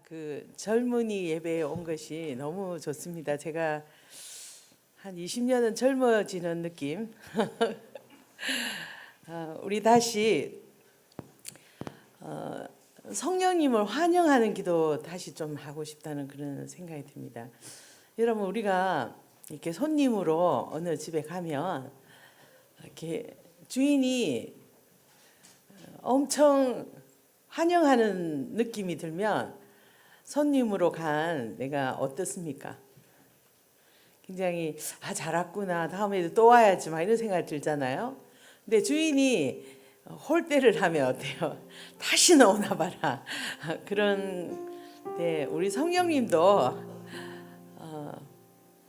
그 젊은이 예배에 온 것이 너무 좋습니다. 제가 한 20년은 젊어지는 느낌. 우리 다시 성령님을 환영하는 기도 다시 좀 하고 싶다는 그런 생각이 듭니다. 여러분, 우리가 이렇게 손님으로 어느 집에 가면 이렇게 주인이 엄청 환영하는 느낌이 들면 손님으로 간 내가 어떻습니까? 굉장히 잘 왔구나, 다음에도 또 와야지 막 이런 생각이 들잖아요. 근데 주인이 홀대를 하면 어때요? 다시 나오나 봐라. 그런데 우리 성령님도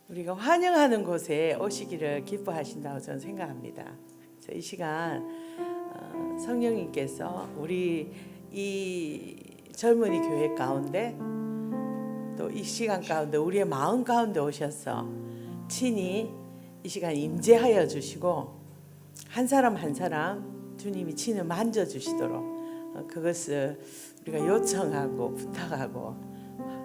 우리가 환영하는 곳에 오시기를 기뻐하신다고 저는 생각합니다. 그래서 이 시간 성령님께서 우리 이 젊은이 교회 가운데 또 이 시간 가운데 우리의 마음 가운데 오셔서 친히 이 시간 임재하여 주시고 한 사람 한 사람 주님이 친히 만져주시도록 그것을 우리가 요청하고 부탁하고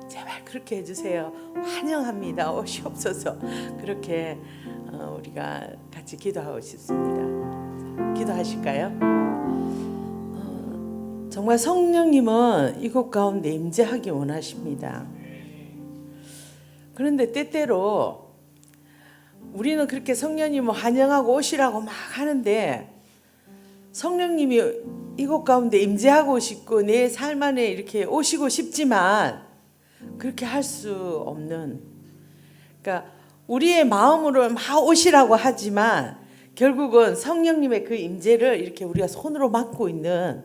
제발 그렇게 해주세요. 환영합니다. 오시옵소서. 그렇게 우리가 같이 기도하고 싶습니다. 기도하실까요? 정말 성령님은 이곳 가운데 임재하기 원하십니다. 그런데 때때로 우리는 그렇게 성령님을 환영하고 오시라고 막 하는데 성령님이 이곳 가운데 임재하고 싶고 내 삶 안에 이렇게 오시고 싶지만 그렇게 할 수 없는, 그러니까 우리의 마음으로 막 오시라고 하지만 결국은 성령님의 그 임재를 이렇게 우리가 손으로 막고 있는,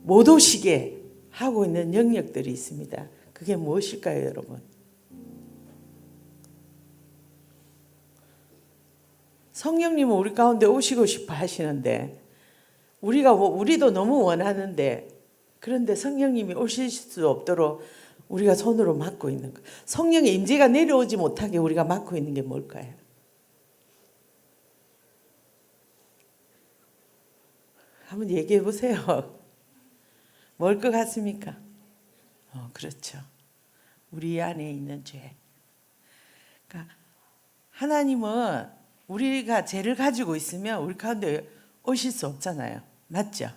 못 오시게 하고 있는 영역들이 있습니다. 그게 무엇일까요, 여러분? 성령님은 우리 가운데 오시고 싶어 하시는데 우리도 너무 원하는데, 그런데 성령님이 오실 수 없도록 우리가 손으로 막고 있는 것, 성령의 임재가 내려오지 못하게 우리가 막고 있는 게 뭘까요? 한번 얘기해 보세요. 뭘 것 같습니까? 그렇죠. 우리 안에 있는 죄. 그러니까 하나님은 우리가 죄를 가지고 있으면 우리 가운데 오실 수 없잖아요. 맞죠?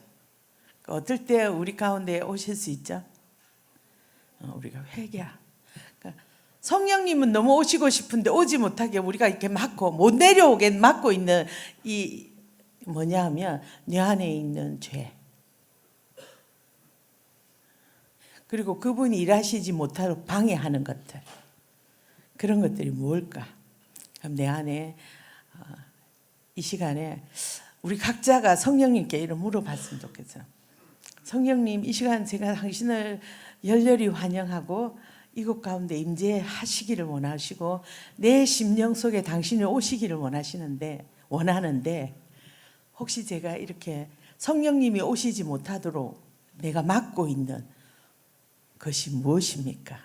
어떨 때 우리 가운데 오실 수 있죠? 우리가 회개야. 그러니까 성령님은 너무 오시고 싶은데 오지 못하게 우리가 이렇게 막고 못 내려오게 막고 있는 이 뭐냐 하면 내 안에 있는 죄. 그리고 그분이 일하시지 못하도록 방해하는 것들. 그런 것들이 뭘까? 그럼 내 안에 이 시간에 우리 각자가 성령님께 이런 물어봤으면 좋겠어요. 성령님, 이 시간 제가 당신을 열렬히 환영하고 이곳 가운데 임재하시기를 원하시고 내 심령 속에 당신이 오시기를 원하는데 혹시 제가 이렇게 성령님이 오시지 못하도록 내가 막고 있는 것이 무엇입니까?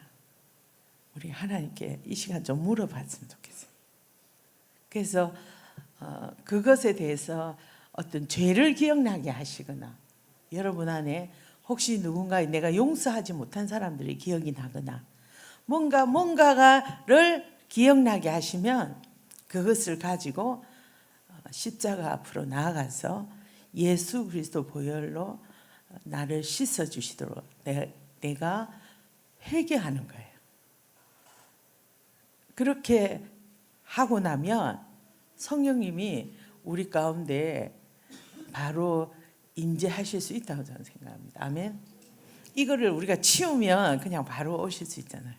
우리 하나님께 이 시간 좀 물어봤으면 좋겠어요. 그래서 그것에 대해서 어떤 죄를 기억나게 하시거나 여러분 안에 혹시 누군가 내가 용서하지 못한 사람들이 기억이 나거나 뭔가를 기억나게 하시면 그것을 가지고 십자가 앞으로 나아가서 예수 그리스도 보혈로 나를 씻어주시도록 내가 회개하는 거예요. 그렇게 하고 나면 성령님이 우리 가운데 바로 임재하실 수 있다고 저는 생각합니다. 아멘. 이거를 우리가 치우면 그냥 바로 오실 수 있잖아요.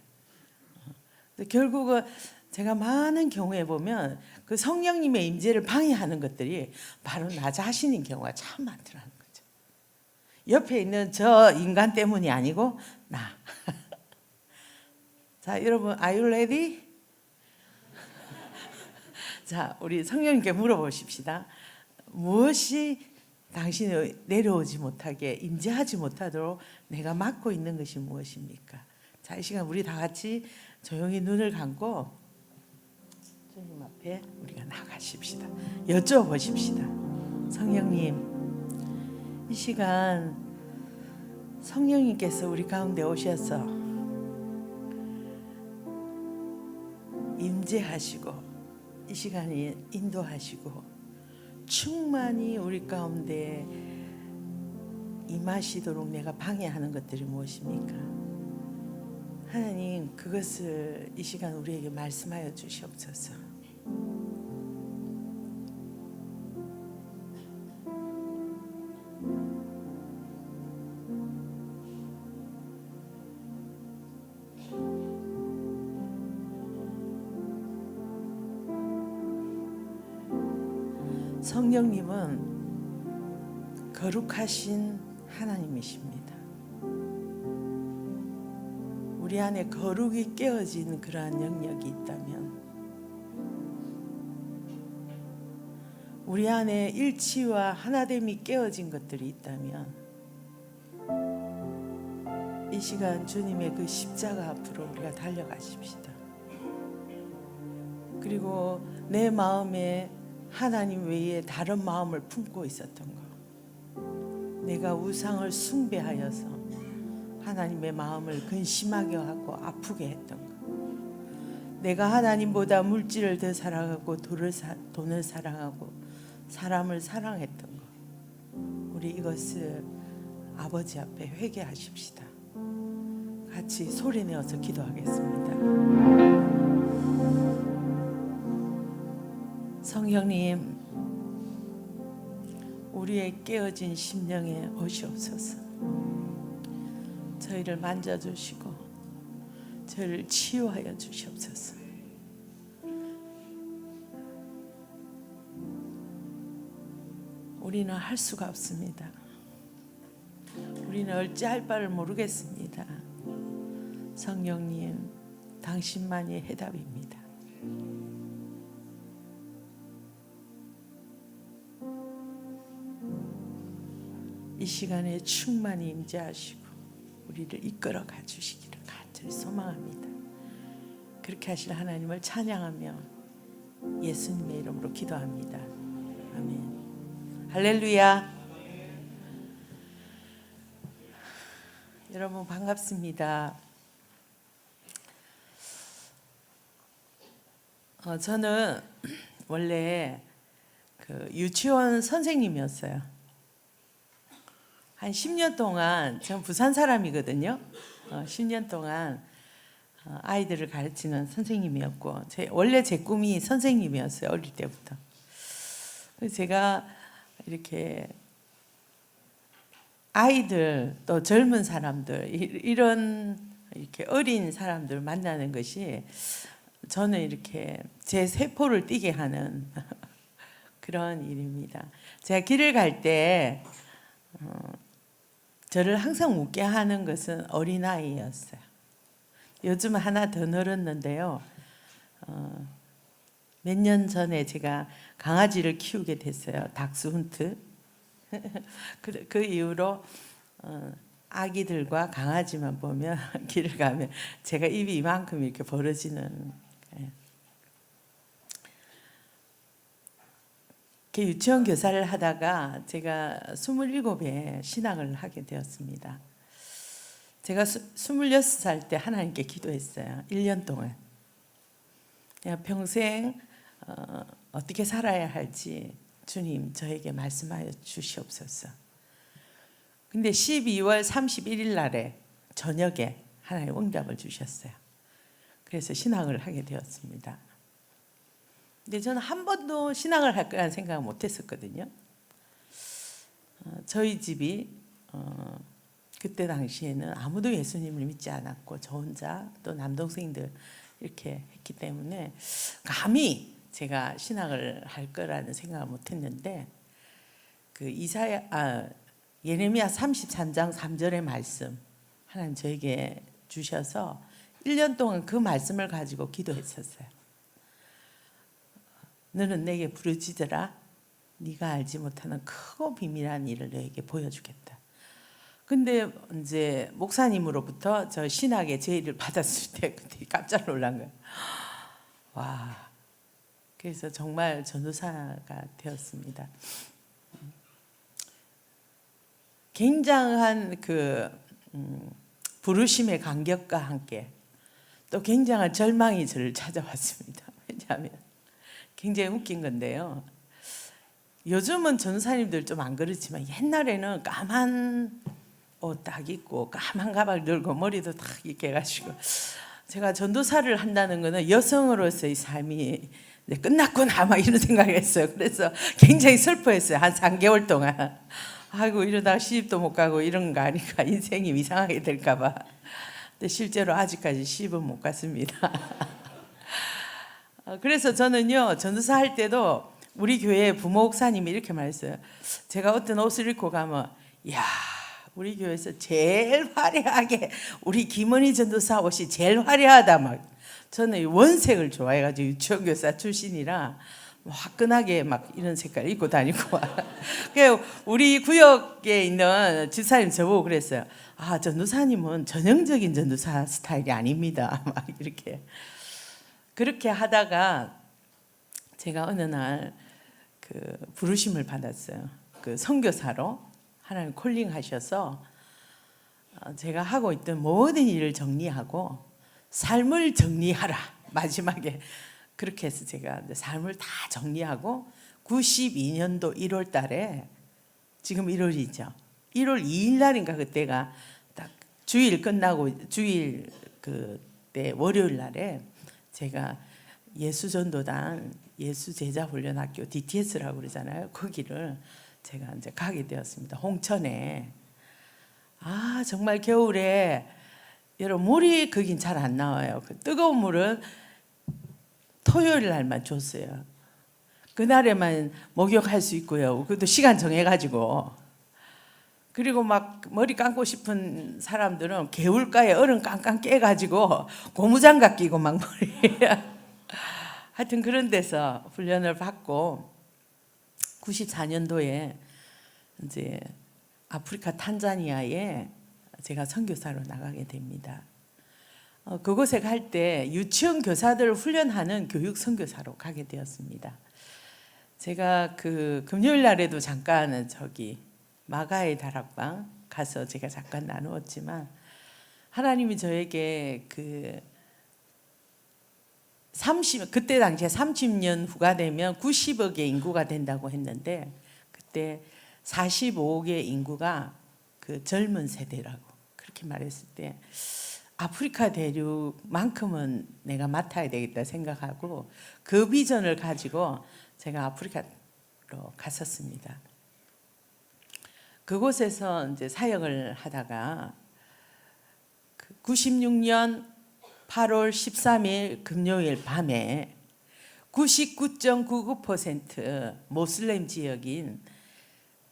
결국은 제가 많은 경우에 보면 그 성령님의 임재를 방해하는 것들이 바로 나 자신인 경우가 참 많더라는 거죠. 옆에 있는 저 인간 때문이 아니고 나. 자, 여러분, are you ready? 자, 우리 성령님께 물어보십시다. 무엇이 당신이 내려오지 못하게 임재하지 못하도록 내가 막고 있는 것이 무엇입니까? 자, 이 시간 우리 다 같이 조용히 눈을 감고 주님 앞에 우리가 나가십시다. 여쭤보십시다. 성령님, 이 시간 성령님께서 우리 가운데 오셔서 임재하시고 이 시간에 인도하시고 충만히 우리 가운데 임하시도록 내가 방해하는 것들이 무엇입니까? 하나님, 그것을 이 시간 우리에게 말씀하여 주시옵소서. 성령님은 거룩하신 하나님이십니다. 우리 안에 거룩이 깨어진 그러한 영역이 있다면, 우리 안에 일치와 하나됨이 깨어진 것들이 있다면, 이 시간 주님의 그 십자가 앞으로 우리가 달려가십시다. 그리고 내 마음에 하나님 외에 다른 마음을 품고 있었던 것, 내가 우상을 숭배하여서 하나님의 마음을 근심하게 하고 아프게 했던 것, 내가 하나님보다 물질을 더 사랑하고 돈을 사랑하고 사람을 사랑했던 것, 우리 이것을 아버지 앞에 회개하십시다. 같이 소리내어서 기도하겠습니다. 성령님, 우리의 깨어진 심령에 오시옵소서. 저희를 만져주시고 저희를 치유하여 주시옵소서. 우리는 할 수가 없습니다. 우리는 어찌할 바를 모르겠습니다. 성령님, 당신만이 해답입니다. 이 시간에 충만히 임재하시고 우리를 이끌어 가주시기를 간절히 소망합니다. 그렇게 하실 하나님을 찬양하며 예수님의 이름으로 기도합니다. 아멘. 할렐루야. 여러분 반갑습니다. 저는 원래 그 유치원 선생님이었어요. 한 10년 동안, 전 부산 사람이거든요. 10년 동안 아이들을 가르치는 선생님이었고, 원래 제 꿈이 선생님이었어요. 어릴 때부터. 그래서 제가 이렇게 아이들 또 젊은 사람들 이런 이렇게 어린 사람들 만나는 것이 저는 이렇게 제 세포를 뛰게 하는 그런 일입니다. 제가 길을 갈 때 저를 항상 웃게 하는 것은 어린아이였어요. 요즘 하나 더 늘었는데요. 몇 년 전에 제가 강아지를 키우게 됐어요. 닥스훈트. 그 이후로 아기들과 강아지만 보면 길을 가면 제가 입이 이만큼 이렇게 벌어지는. 유치원 교사를 하다가 제가 27에 신학을 하게 되었습니다. 제가 26살 때 하나님께 기도했어요. 1년 동안. 평생 어떻게 살아야 할지 주님 저에게 말씀하여 주시옵소서. 근데 12월 31일 날에 저녁에 하나님 응답을 주셨어요. 그래서 신학을 하게 되었습니다. 근데 저는 한 번도 신학을 할 거라는 생각을 못 했었거든요. 저희 집이 그때 당시에는 아무도 예수님을 믿지 않았고 저 혼자 또 남동생들 이렇게 했기 때문에 감히 제가 신학을 할 거라는 생각을 못 했는데, 그 예레미야 33장 3절의 말씀 하나님 저에게 주셔서 1년 동안 그 말씀을 가지고 기도했었어요. 너는 내게 부르짖으라. 네가 알지 못하는 크고 비밀한 일을 너에게 보여주겠다. 근데 이제 목사님으로부터 저 신학의 제의를 받았을 때 그때 깜짝 놀란 거예요. 와. 그래서 정말 전도사가 되었습니다. 굉장한 그 부르심의 간격과 함께 또 굉장한 절망이 저를 찾아왔습니다. 왜냐하면 굉장히 웃긴 건데요. 요즘은 전도사님들 좀 안 그렇지만 옛날에는 까만 옷 딱 입고 까만 가발 들고 머리도 딱 이렇게 해가지고 제가 전도사를 한다는 거는 여성으로서의 삶이 이제 끝났구나 막 이런 생각을 했어요. 그래서 굉장히 슬퍼했어요. 한 3개월 동안. 아이고 이러다가 시집도 못 가고 이런 거 아니까 인생이 이상하게 될까 봐. 근데 실제로 아직까지 시집은 못 갔습니다. 그래서 저는요 전도사 할 때도 우리 교회 부목사님이 이렇게 말했어요. 제가 어떤 옷을 입고 가면 야 우리 교회에서 제일 화려하게 우리 김은희 전도사 옷이 제일 화려하다 막. 저는 원색을 좋아해가지고 유치원교사 출신이라 화끈하게 막 이런 색깔 입고 다니고 우리 구역에 있는 집사님 저보고 그랬어요. 아 전도사님은 전형적인 전도사 스타일이 아닙니다. 막 이렇게 그렇게 하다가 제가 어느 날 그 부르심을 받았어요. 그 선교사로 하나님 콜링 하셔서 제가 하고 있던 모든 일을 정리하고 삶을 정리하라. 마지막에 그렇게 해서 제가 삶을 다 정리하고 92년도 1월 달에 지금 1월이죠. 1월 2일 날인가 그때가 딱 주일 끝나고 주일 그때 월요일 날에 제가 예수전도단 예수제자훈련학교 DTS라고 그러잖아요. 거기를 제가 이제 가게 되었습니다. 홍천에. 아 정말 겨울에 여러분 물이 거긴 잘 안 나와요. 그 뜨거운 물은 토요일 날만 줬어요. 그날에만 목욕할 수 있고요. 그것도 시간 정해가지고. 그리고 막 머리 감고 싶은 사람들은 개울가에 얼음 깡깡 깨가지고 고무장갑 끼고 막 머리에 하여튼 그런 데서 훈련을 받고 94년도에 이제 아프리카 탄자니아에 제가 선교사로 나가게 됩니다. 그곳에 갈 때 유치원 교사들을 훈련하는 교육 선교사로 가게 되었습니다. 제가 그 금요일 날에도 잠깐 저기 마가의 다락방 가서 제가 잠깐 나누었지만 하나님이 저에게 그때 당시에 30년 후가 되면 90억의 인구가 된다고 했는데 그때 45억의 인구가 그 젊은 세대라고 그렇게 말했을 때 아프리카 대륙만큼은 내가 맡아야 되겠다 생각하고 그 비전을 가지고 제가 아프리카로 갔었습니다. 그곳에서 이제 사역을 하다가 96년 8월 13일 금요일 밤에 99.99% 모슬렘 지역인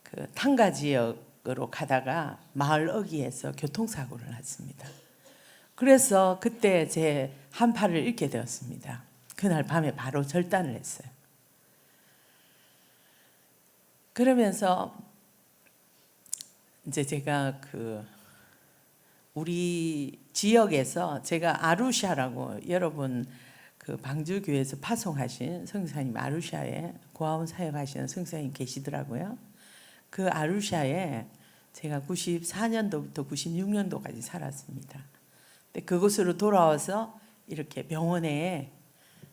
그 탕가 지역으로 가다가 마을 어귀에서 교통사고를 났습니다. 그래서 그때 제 한 팔을 잃게 되었습니다. 그날 밤에 바로 절단을 했어요. 그러면서 이제 제가 우리 지역에서 제가 아루샤라고 여러분 그 방주교회에서 파송하신 선교사님 아루샤에 고아원 사역하시는 선교사님 계시더라고요. 그 아루샤에 제가 94년도부터 96년도까지 살았습니다. 근데 그곳으로 돌아와서 이렇게 병원에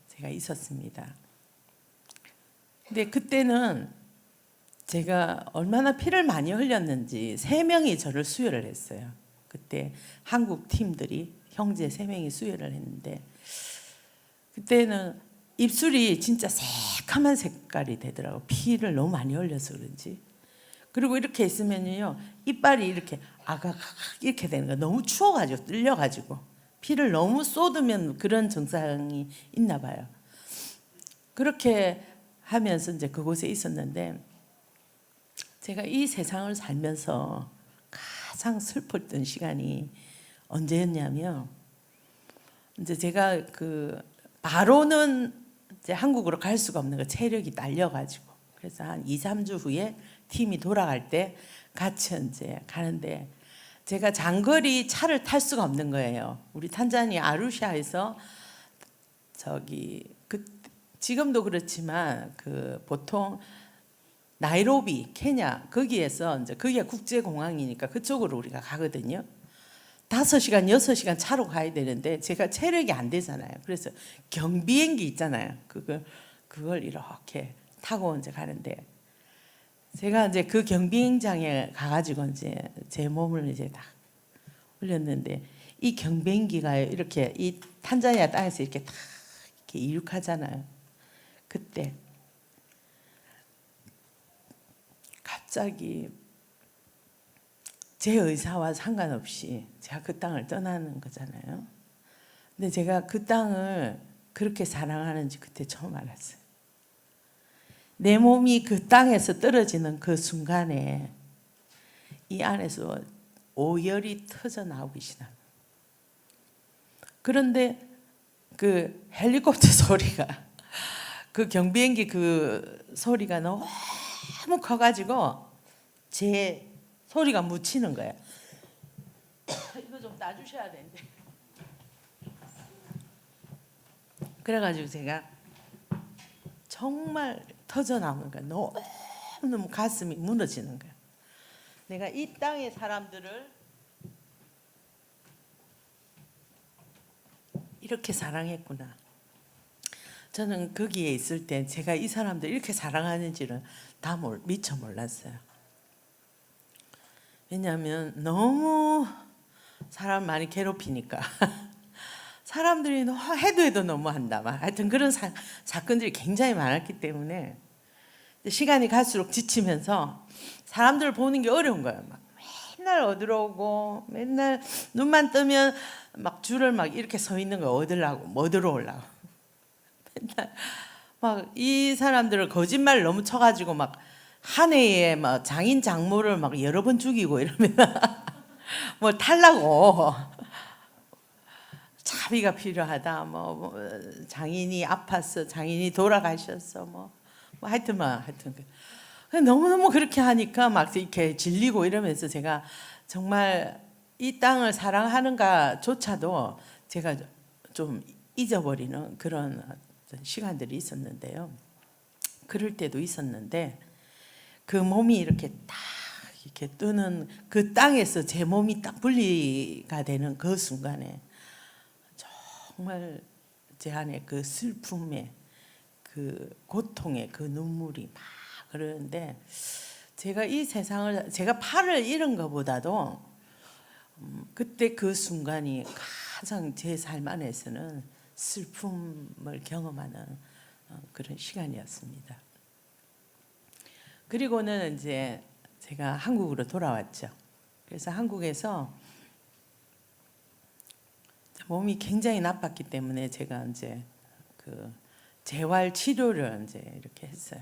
제가 있었습니다. 근데 그때는 제가 얼마나 피를 많이 흘렸는지 3명이 저를 수혈을 했어요. 그때 한국 팀들이 형제 3명이 수혈을 했는데 그때는 입술이 진짜 새카만 색깔이 되더라고요. 피를 너무 많이 흘려서 그런지. 그리고 이렇게 있으면요 이빨이 이렇게 아가가 이렇게 되는 거 너무 추워가지고 뚫려가지고 피를 너무 쏟으면 그런 증상이 있나 봐요. 그렇게 하면서 이제 그곳에 있었는데 제가 이 세상을 살면서 가장 슬펐던 시간이 언제였냐면 이제 제가 바로는 이제 한국으로 갈 수가 없는 거 체력이 딸려가지고 그래서 한 2, 3주 후에 팀이 돌아갈 때 같이 이제 가는데 제가 장거리 차를 탈 수가 없는 거예요. 우리 탄자니아 아루샤에서 지금도 그렇지만 보통 나이로비 케냐 거기에서 이제 그게 국제공항이니까 그쪽으로 우리가 가거든요. 5시간, 6시간 차로 가야 되는데 제가 체력이 안 되잖아요. 그래서 경비행기 있잖아요. 그걸 이렇게 타고 이제 가는데 제가 이제 그 경비행장에 가가지고 이제 제 몸을 이제 다 올렸는데 이 경비행기가 이렇게 이 탄자니아 땅에서 이렇게 다 이렇게 이륙하잖아요. 그때 갑자기 제 의사와 상관없이 제가 그 땅을 떠나는 거잖아요. 근데 제가 그 땅을 그렇게 사랑하는지 그때 처음 알았어요. 내 몸이 그 땅에서 떨어지는 그 순간에 이 안에서 오열이 터져 나오기 시작. 그런데 그 헬리콥터 소리가 그 경비행기 그 소리가 너무 커가지고 제 소리가 묻히는 거예요. 이거 좀 놔주셔야 되는데. 그래가지고 제가 정말 터져 나오는 거예요. 너무 가슴이 무너지는 거예요. 내가 이 땅의 사람들을 이렇게 사랑했구나. 저는 거기에 있을 때 제가 이 사람들 이렇게 사랑하는지를 다 미처 몰랐어요. 왜냐하면 너무 사람 많이 괴롭히니까 사람들이 해도 너무한다. 하여튼 그런 사건들이 굉장히 많았기 때문에 시간이 갈수록 지치면서 사람들을 보는 게 어려운 거예요. 막 맨날 어디로오고 맨날 눈만 뜨면 막 줄을 막 이렇게 서 있는 거 얻으려고 뭐 들어오려고 맨날 막 이 사람들을 거짓말 너무 쳐가지고 막 한 해에 막 장인 장모를 막 여러 번 죽이고 이러면 뭐 탈라고 자비가 필요하다. 뭐 장인이 아팠어, 장인이 돌아가셨어, 뭐 하여튼 너무너무 그렇게 하니까 막 이렇게 질리고 이러면서 제가 정말 이 땅을 사랑하는가조차도 제가 좀 잊어버리는 그런 시간들이 있었는데요. 그럴 때도 있었는데 그 몸이 이렇게 딱 이렇게 뜨는 그 땅에서 제 몸이 딱 분리가 되는 그 순간에 정말 제 안에 그 슬픔에 그 고통의 그 눈물이 막 그러는데 제가 이 세상을 제가 팔을 잃은 것보다도 그때 그 순간이 가장 제 삶 안에서는 슬픔을 경험하는 그런 시간이었습니다. 그리고는 이제 제가 한국으로 돌아왔죠. 그래서 한국에서 몸이 굉장히 나빴기 때문에 제가 이제 그 재활 치료를 이제 이렇게 했어요.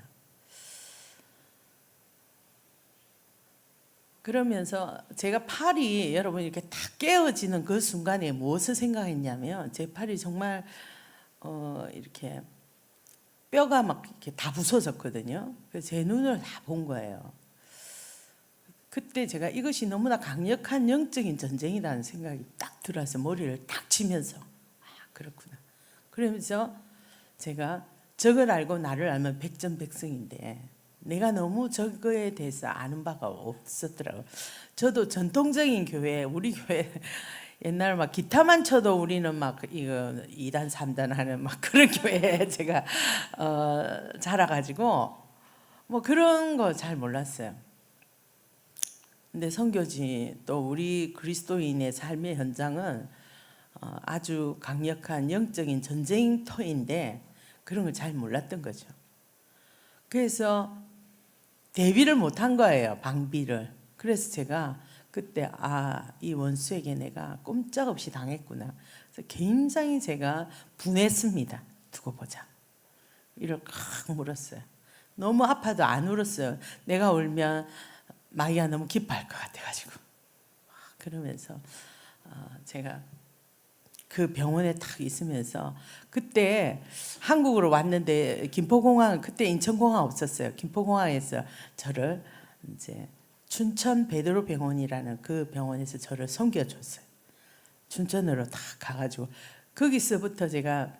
그러면서 제가 팔이 여러분 이렇게 탁 깨어지는 그 순간에 무엇을 생각했냐면 제 팔이 정말 이렇게 뼈가 막 이렇게 다 부서졌거든요. 그래서 제 눈을 다 본 거예요. 그때 제가 이것이 너무나 강력한 영적인 전쟁이라는 생각이 딱 들어서 머리를 딱 치면서 그렇구나. 그러면서 제가 적을 알고 나를 알면 백전백승인데 내가 너무 저거에 대해서 아는 바가 없었더라고요. 저도 전통적인 교회, 우리 교회 옛날 막 기타만 쳐도 우리는 막 이거 2단 3단 하는 막 그런 교회에 제가 자라가지고 뭐 그런 거 잘 몰랐어요. 근데 선교지 또 우리 그리스도인의 삶의 현장은 아주 강력한 영적인 전쟁터인데 그런 걸 잘 몰랐던 거죠. 그래서 대비를 못한 거예요. 방비를. 그래서 제가 그때 이 원수에게 내가 꼼짝없이 당했구나. 그래서 굉장히 제가 분했습니다. 두고 보자. 이렇게 물었어요. 너무 아파도 안 울었어요. 내가 울면 마귀가 너무 기뻐할 것 같아가지고. 그러면서 제가 그 병원에 딱 있으면서 그때 한국으로 왔는데 김포공항 그때 인천공항 없었어요. 김포공항에서 저를 이제 춘천 베드로 병원이라는 그 병원에서 저를 섬겨줬어요. 춘천으로 다 가가지고 거기서부터 제가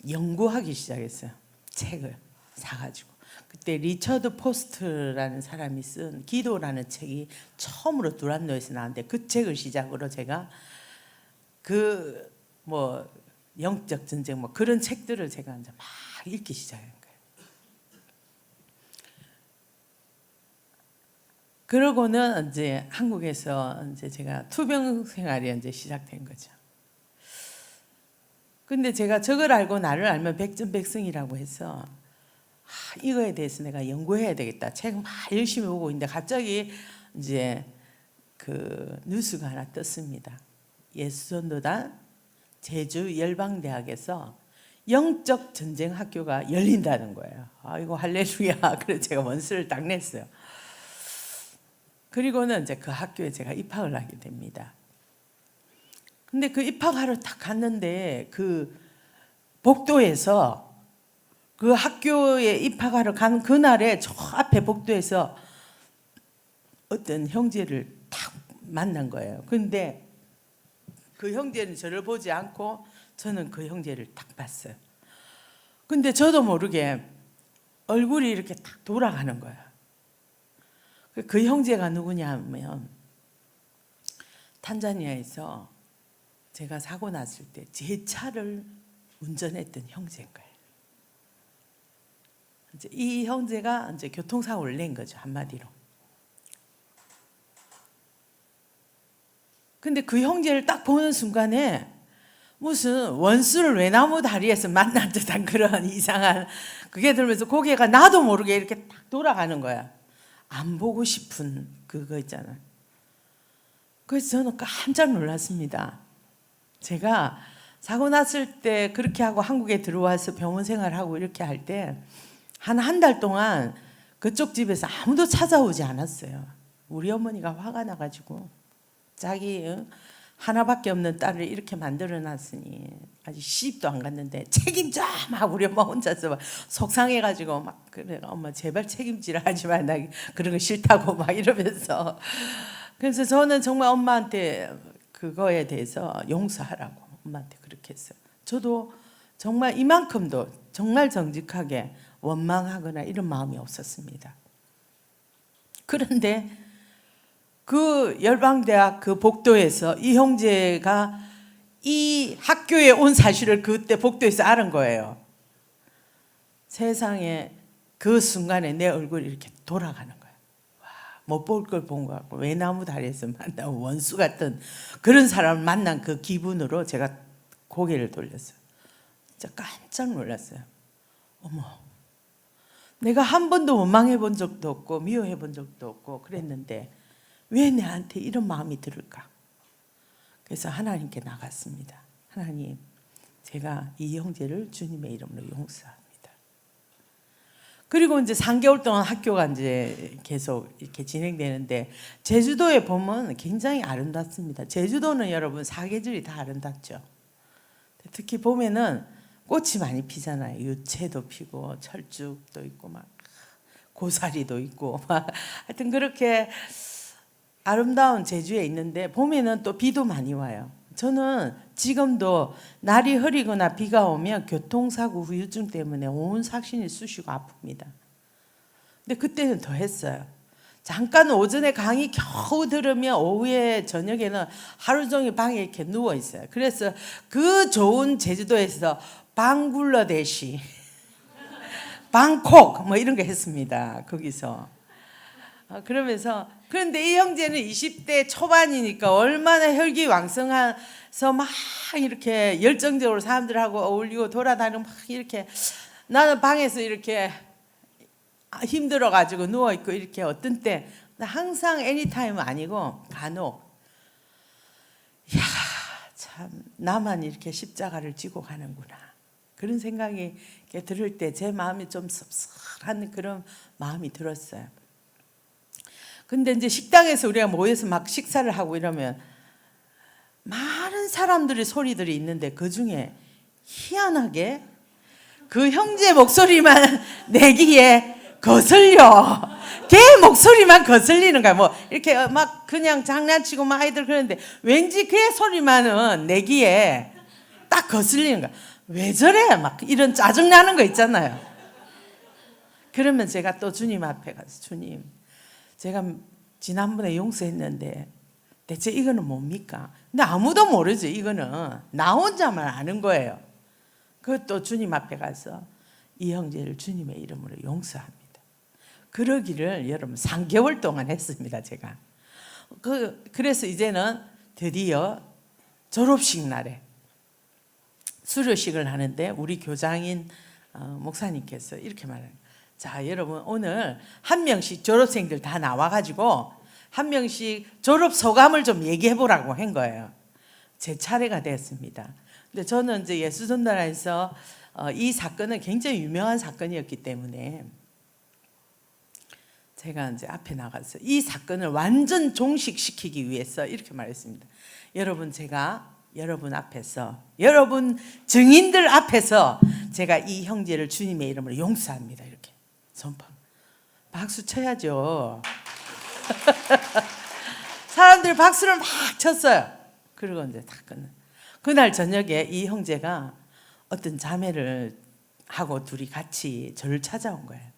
연구하기 시작했어요. 책을 사가지고 그때 리처드 포스트라는 사람이 쓴 기도라는 책이 처음으로 두란노에서 나왔는데 그 책을 시작으로 제가 그 뭐 영적 전쟁 뭐 그런 책들을 제가 이제 막 읽기 시작한 거예요. 그러고는 이제 한국에서 이제 제가 투병 생활이 이제 시작된 거죠. 근데 제가 저걸 알고 나를 알면 백전백승이라고 해서 이거에 대해서 내가 연구해야 되겠다. 책 막 열심히 보고 있는데 갑자기 이제 그 뉴스가 하나 떴습니다. 예수전도단 제주 열방대학에서 영적 전쟁 학교가 열린다는 거예요. 아이고 할렐루야. 그래서 제가 원서를 딱 냈어요. 그리고는 이제 그 학교에 제가 입학을 하게 됩니다. 근데 그 입학하러 딱 갔는데 그 복도에서 그 학교에 입학하러 간 그날에 저 앞에 복도에서 어떤 형제를 딱 만난 거예요. 근데 그 형제는 저를 보지 않고 저는 그 형제를 딱 봤어요. 근데 저도 모르게 얼굴이 이렇게 딱 돌아가는 거예요. 그 형제가 누구냐 하면 탄자니아에서 제가 사고 났을 때 제 차를 운전했던 형제인 거예요. 이제 이 형제가 이제 교통사고를 낸 거죠, 한마디로. 근데 그 형제를 딱 보는 순간에 무슨 원수를 외나무 다리에서 만난 듯한 그런 이상한 그게 들면서 고개가 나도 모르게 이렇게 딱 돌아가는 거야. 안 보고 싶은 그거 있잖아요. 그래서 저는 깜짝 놀랐습니다. 제가 사고 났을 때 그렇게 하고 한국에 들어와서 병원 생활하고 이렇게 할 때 한 달 동안 그쪽 집에서 아무도 찾아오지 않았어요. 우리 어머니가 화가 나가지고 자기 하나밖에 없는 딸을 이렇게 만들어놨으니 아직 시집도 안 갔는데 책임져 막 우리 엄마 혼자서 막 속상해가지고 막 그래 엄마 제발 책임지라 하지 마 나 그런 거 싫다고 막 이러면서 그래서 저는 정말 엄마한테 그거에 대해서 용서하라고 엄마한테 그렇게 했어요. 저도 정말 이만큼도 정말 정직하게 원망하거나 이런 마음이 없었습니다. 그런데 그 열방대학 그 복도에서 이 형제가 이 학교에 온 사실을 그때 복도에서 알은 거예요. 세상에 그 순간에 내 얼굴이 이렇게 돌아가는 거예요. 못 볼 걸 본 것 같고 외나무 다리에서 만난 원수 같은 그런 사람을 만난 그 기분으로 제가 고개를 돌렸어요. 진짜 깜짝 놀랐어요. 어머, 내가 한 번도 원망해 본 적도 없고 미워해 본 적도 없고 그랬는데 왜 내한테 이런 마음이 들을까? 그래서 하나님께 나갔습니다. 하나님, 제가 이 형제를 주님의 이름으로 용서합니다. 그리고 이제 3개월 동안 학교가 이제 계속 이렇게 진행되는데 제주도에 보면 굉장히 아름답습니다. 제주도는 여러분 사계절이 다 아름답죠. 특히 보면은 꽃이 많이 피잖아요. 유채도 피고 철쭉도 있고 막 고사리도 있고 막 하여튼 그렇게 아름다운 제주에 있는데 보면은 또 비도 많이 와요. 저는 지금도 날이 흐리거나 비가 오면 교통사고 후유증 때문에 온 삭신이 쑤시고 아픕니다. 근데 그때는 더 했어요. 잠깐 오전에 강의 겨우 들으면 오후에 저녁에는 하루 종일 방에 이렇게 누워 있어요. 그래서 그 좋은 제주도에서 방굴러대시, 방콕 뭐 이런 거 했습니다. 거기서. 그러면서 그런데 이 형제는 20대 초반이니까 얼마나 혈기왕성해서 막 이렇게 열정적으로 사람들하고 어울리고 돌아다니고 막 이렇게 나는 방에서 이렇게 힘들어가지고 누워있고 이렇게 어떤 때 항상 애니타임은 아니고 간혹 야, 참 나만 이렇게 십자가를 지고 가는구나 그런 생각이 들을 때 제 마음이 좀 섭섭한 그런 마음이 들었어요. 근데 이제 식당에서 우리가 모여서 막 식사를 하고 이러면 많은 사람들의 소리들이 있는데 그 중에 희한하게 그 형제 목소리만 내기에 거슬려. 걔 목소리만 거슬리는 거야. 뭐 이렇게 막 그냥 장난치고 막 아이들 그러는데 왠지 걔 소리만은 내기에 딱 거슬리는 거야. 왜 저래? 막 이런 짜증나는 거 있잖아요. 그러면 제가 또 주님 앞에 가서 주님, 제가 지난번에 용서했는데 대체 이거는 뭡니까? 근데 아무도 모르죠. 이거는 나 혼자만 아는 거예요. 그것도 주님 앞에 가서 이 형제를 주님의 이름으로 용서합니다. 그러기를 여러분 3개월 동안 했습니다. 제가. 그래서 이제는 드디어 졸업식 날에 수료식을 하는데 우리 교장인 목사님께서 이렇게 말해요. 자, 여러분 오늘 한 명씩 졸업생들 다 나와가지고 한 명씩 졸업 소감을 좀 얘기해 보라고 한 거예요. 제 차례가 됐습니다. 근데 저는 이제 예수전도단에서 이 사건은 굉장히 유명한 사건이었기 때문에 제가 이제 앞에 나가서 이 사건을 완전 종식시키기 위해서 이렇게 말했습니다. 여러분, 제가 여러분 앞에서, 여러분 증인들 앞에서 제가 이 형제를 주님의 이름으로 용서합니다. 이렇게 선포. 박수 쳐야죠. 사람들이 박수를 막 쳤어요. 그리고 이제 다 끝나. 그날 저녁에 이 형제가 어떤 자매를 하고 둘이 같이 저를 찾아온 거예요.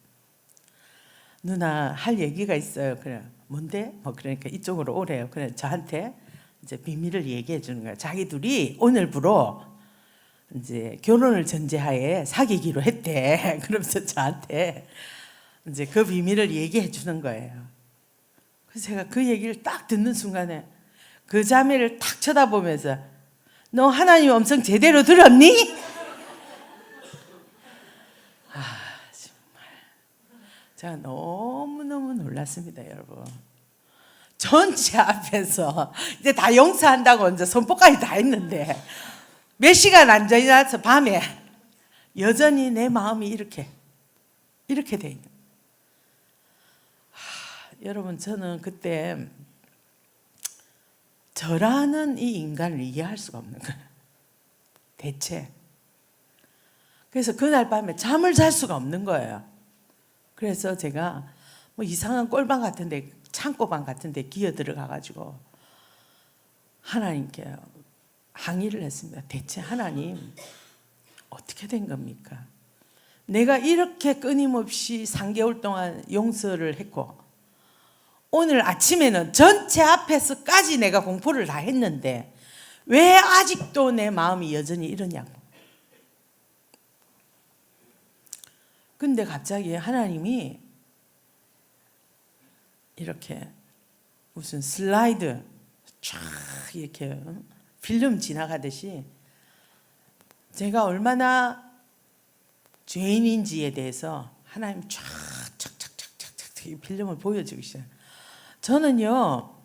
누나 할 얘기가 있어요. 그래. 뭔데? 그러니까 이쪽으로 오래요. 그래 저한테 이제 비밀을 얘기해 주는 거예요. 자기 둘이 오늘부로 이제 결혼을 전제하에 사귀기로 했대. 그러면서 저한테 이제 그 비밀을 얘기해 주는 거예요. 그래서 제가 그 얘기를 딱 듣는 순간에 그 자매를 딱 쳐다보면서 너 하나님 음성 제대로 들었니? 정말 제가 너무너무 놀랐습니다. 여러분, 전체 앞에서 이제 다 용서한다고 이제 선포까지 다 했는데 몇 시간 앉아있어서 밤에 여전히 내 마음이 이렇게 돼 있는. 여러분, 저는 그때 저라는 이 인간을 이해할 수가 없는 거예요. 대체. 그래서 그날 밤에 잠을 잘 수가 없는 거예요. 그래서 제가 뭐 이상한 꼴방 같은데, 창고방 같은데 기어 들어가가지고 하나님께 항의를 했습니다. 대체 하나님, 어떻게 된 겁니까? 내가 이렇게 끊임없이 3개월 동안 용서를 했고 오늘 아침에는 전체 앞에서까지 내가 공포를 다 했는데 왜 아직도 내 마음이 여전히 이러냐고. 근데 갑자기 하나님이 이렇게 무슨 슬라이드 쫙 이렇게 필름 지나가듯이 제가 얼마나 죄인인지에 대해서 하나님 쫙 이 필름을 보여주기 시작해요. 저는요,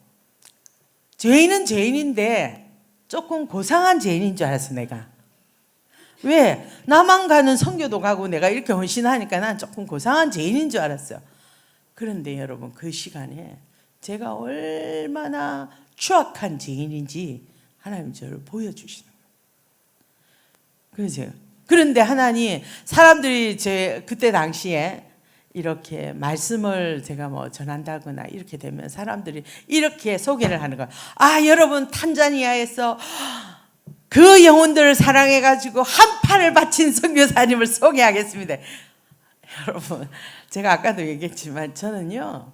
죄인은 죄인인데 조금 고상한 죄인인 줄 알았어. 내가 왜 나만 가는 선교도 가고 내가 이렇게 헌신하니까 난 조금 고상한 죄인인 줄 알았어요. 그런데 여러분, 그 시간에 제가 얼마나 추악한 죄인인지 하나님 저를 보여주시는 거예요. 그런데 하나님, 사람들이 그때 당시에 이렇게 말씀을 제가 뭐 전한다거나 이렇게 되면 사람들이 이렇게 소개를 하는 거예요. 여러분, 탄자니아에서 그 영혼들을 사랑해가지고 한 팔을 바친 선교사님을 소개하겠습니다. 여러분, 제가 아까도 얘기했지만 저는요,